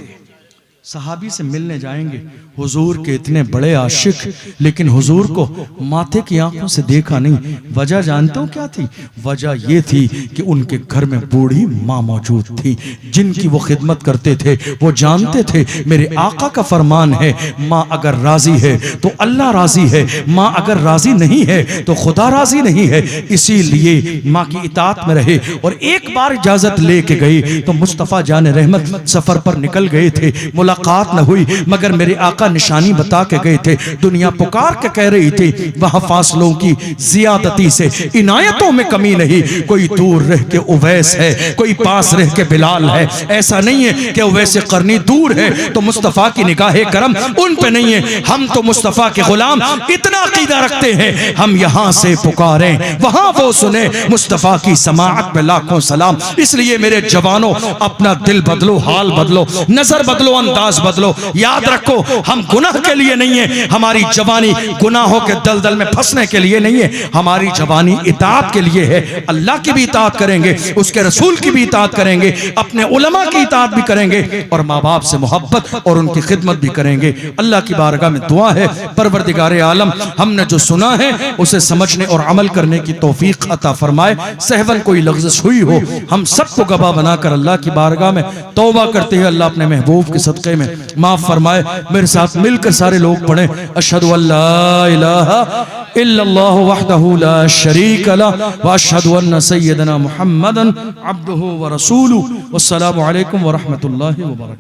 सहाबी से मिलने जाएंगे। हुजूर के इतने बड़े आशिक, लेकिन हुजूर को माथे की आंखों से देखा नहीं। वजह जानते हो क्या थी? वजह ये थी कि उनके घर में बूढ़ी माँ मौजूद थी, जिनकी वो खिदमत करते थे। वो जानते थे मेरे आका का फरमान है, माँ अगर राजी है तो अल्लाह राजी है, माँ अगर राजी नहीं है तो खुदा राजी नहीं है। इसीलिए माँ की इताअत में रहे। और एक बार इजाजत लेके गए तो मुस्तफ़ा जान रहमत सफर पर निकल गए थे, मुलाकात न हुई, मगर मेरे आका निशानी बता के गए थे। दुनिया पुकार के कह रही थी वहां फासलों की जियादती से इनायतों में कमी नहीं। कोई दूर रह के उवैस है, कोई पास रह के बिलाल है। ऐसा नहीं है कि उवैस करनी दूर है तो मुस्तफ़ा की निगाहे करम उन पे नहीं है। हम तो मुस्तफ़ा के गुलाम इतना अकीदा रखते हैं, हम यहां से पुकारें वहां वो सुने। मुस्तफ़ा की समाअत में लाखों सलाम। इसलिए मेरे जवानों, अपना दिल बदलो, हाल बदलो, नजर बदलो, अंदाज बदलो। याद रखो हम गुनाह के लिए नहीं है, हमारी जवानी गुनाहों के दलदल में फंसने के लिए नहीं है, हमारी जवानी इताअत के लिए है। अल्लाह की भी इताअत करेंगे, उसके रसूल की भी इताअत करेंगे, अपने उलमा की इताअत भी करेंगे और माँ बाप से मोहब्बत और उनकी खिदमत भी करेंगे। अल्लाह की बारगाह में दुआ है, परवरदिगारे आलम हमने जो सुना है उसे समझने और अमल करने की तौफीक अता फरमाए। सहवन कोई लग़्ज़िश हुई हो, हम सबको गवाह बनाकर अल्लाह की बारगाह में तौबा करते हैं। अल्लाह अपने महबूब के सदक़े में माफ फरमाए। मेरे साथ मिलकर सारे लोग पढ़ें, अशहदु अल्ला इलाहा इल्लल्लाह वहदहू ला शरीक लह व अशहदु अन्न सय्यदना मुहम्मदन अब्दुहु व रसूलुहु। वस्सलामु अलैकुम व रहमतुल्लाहि व बरकातुहू।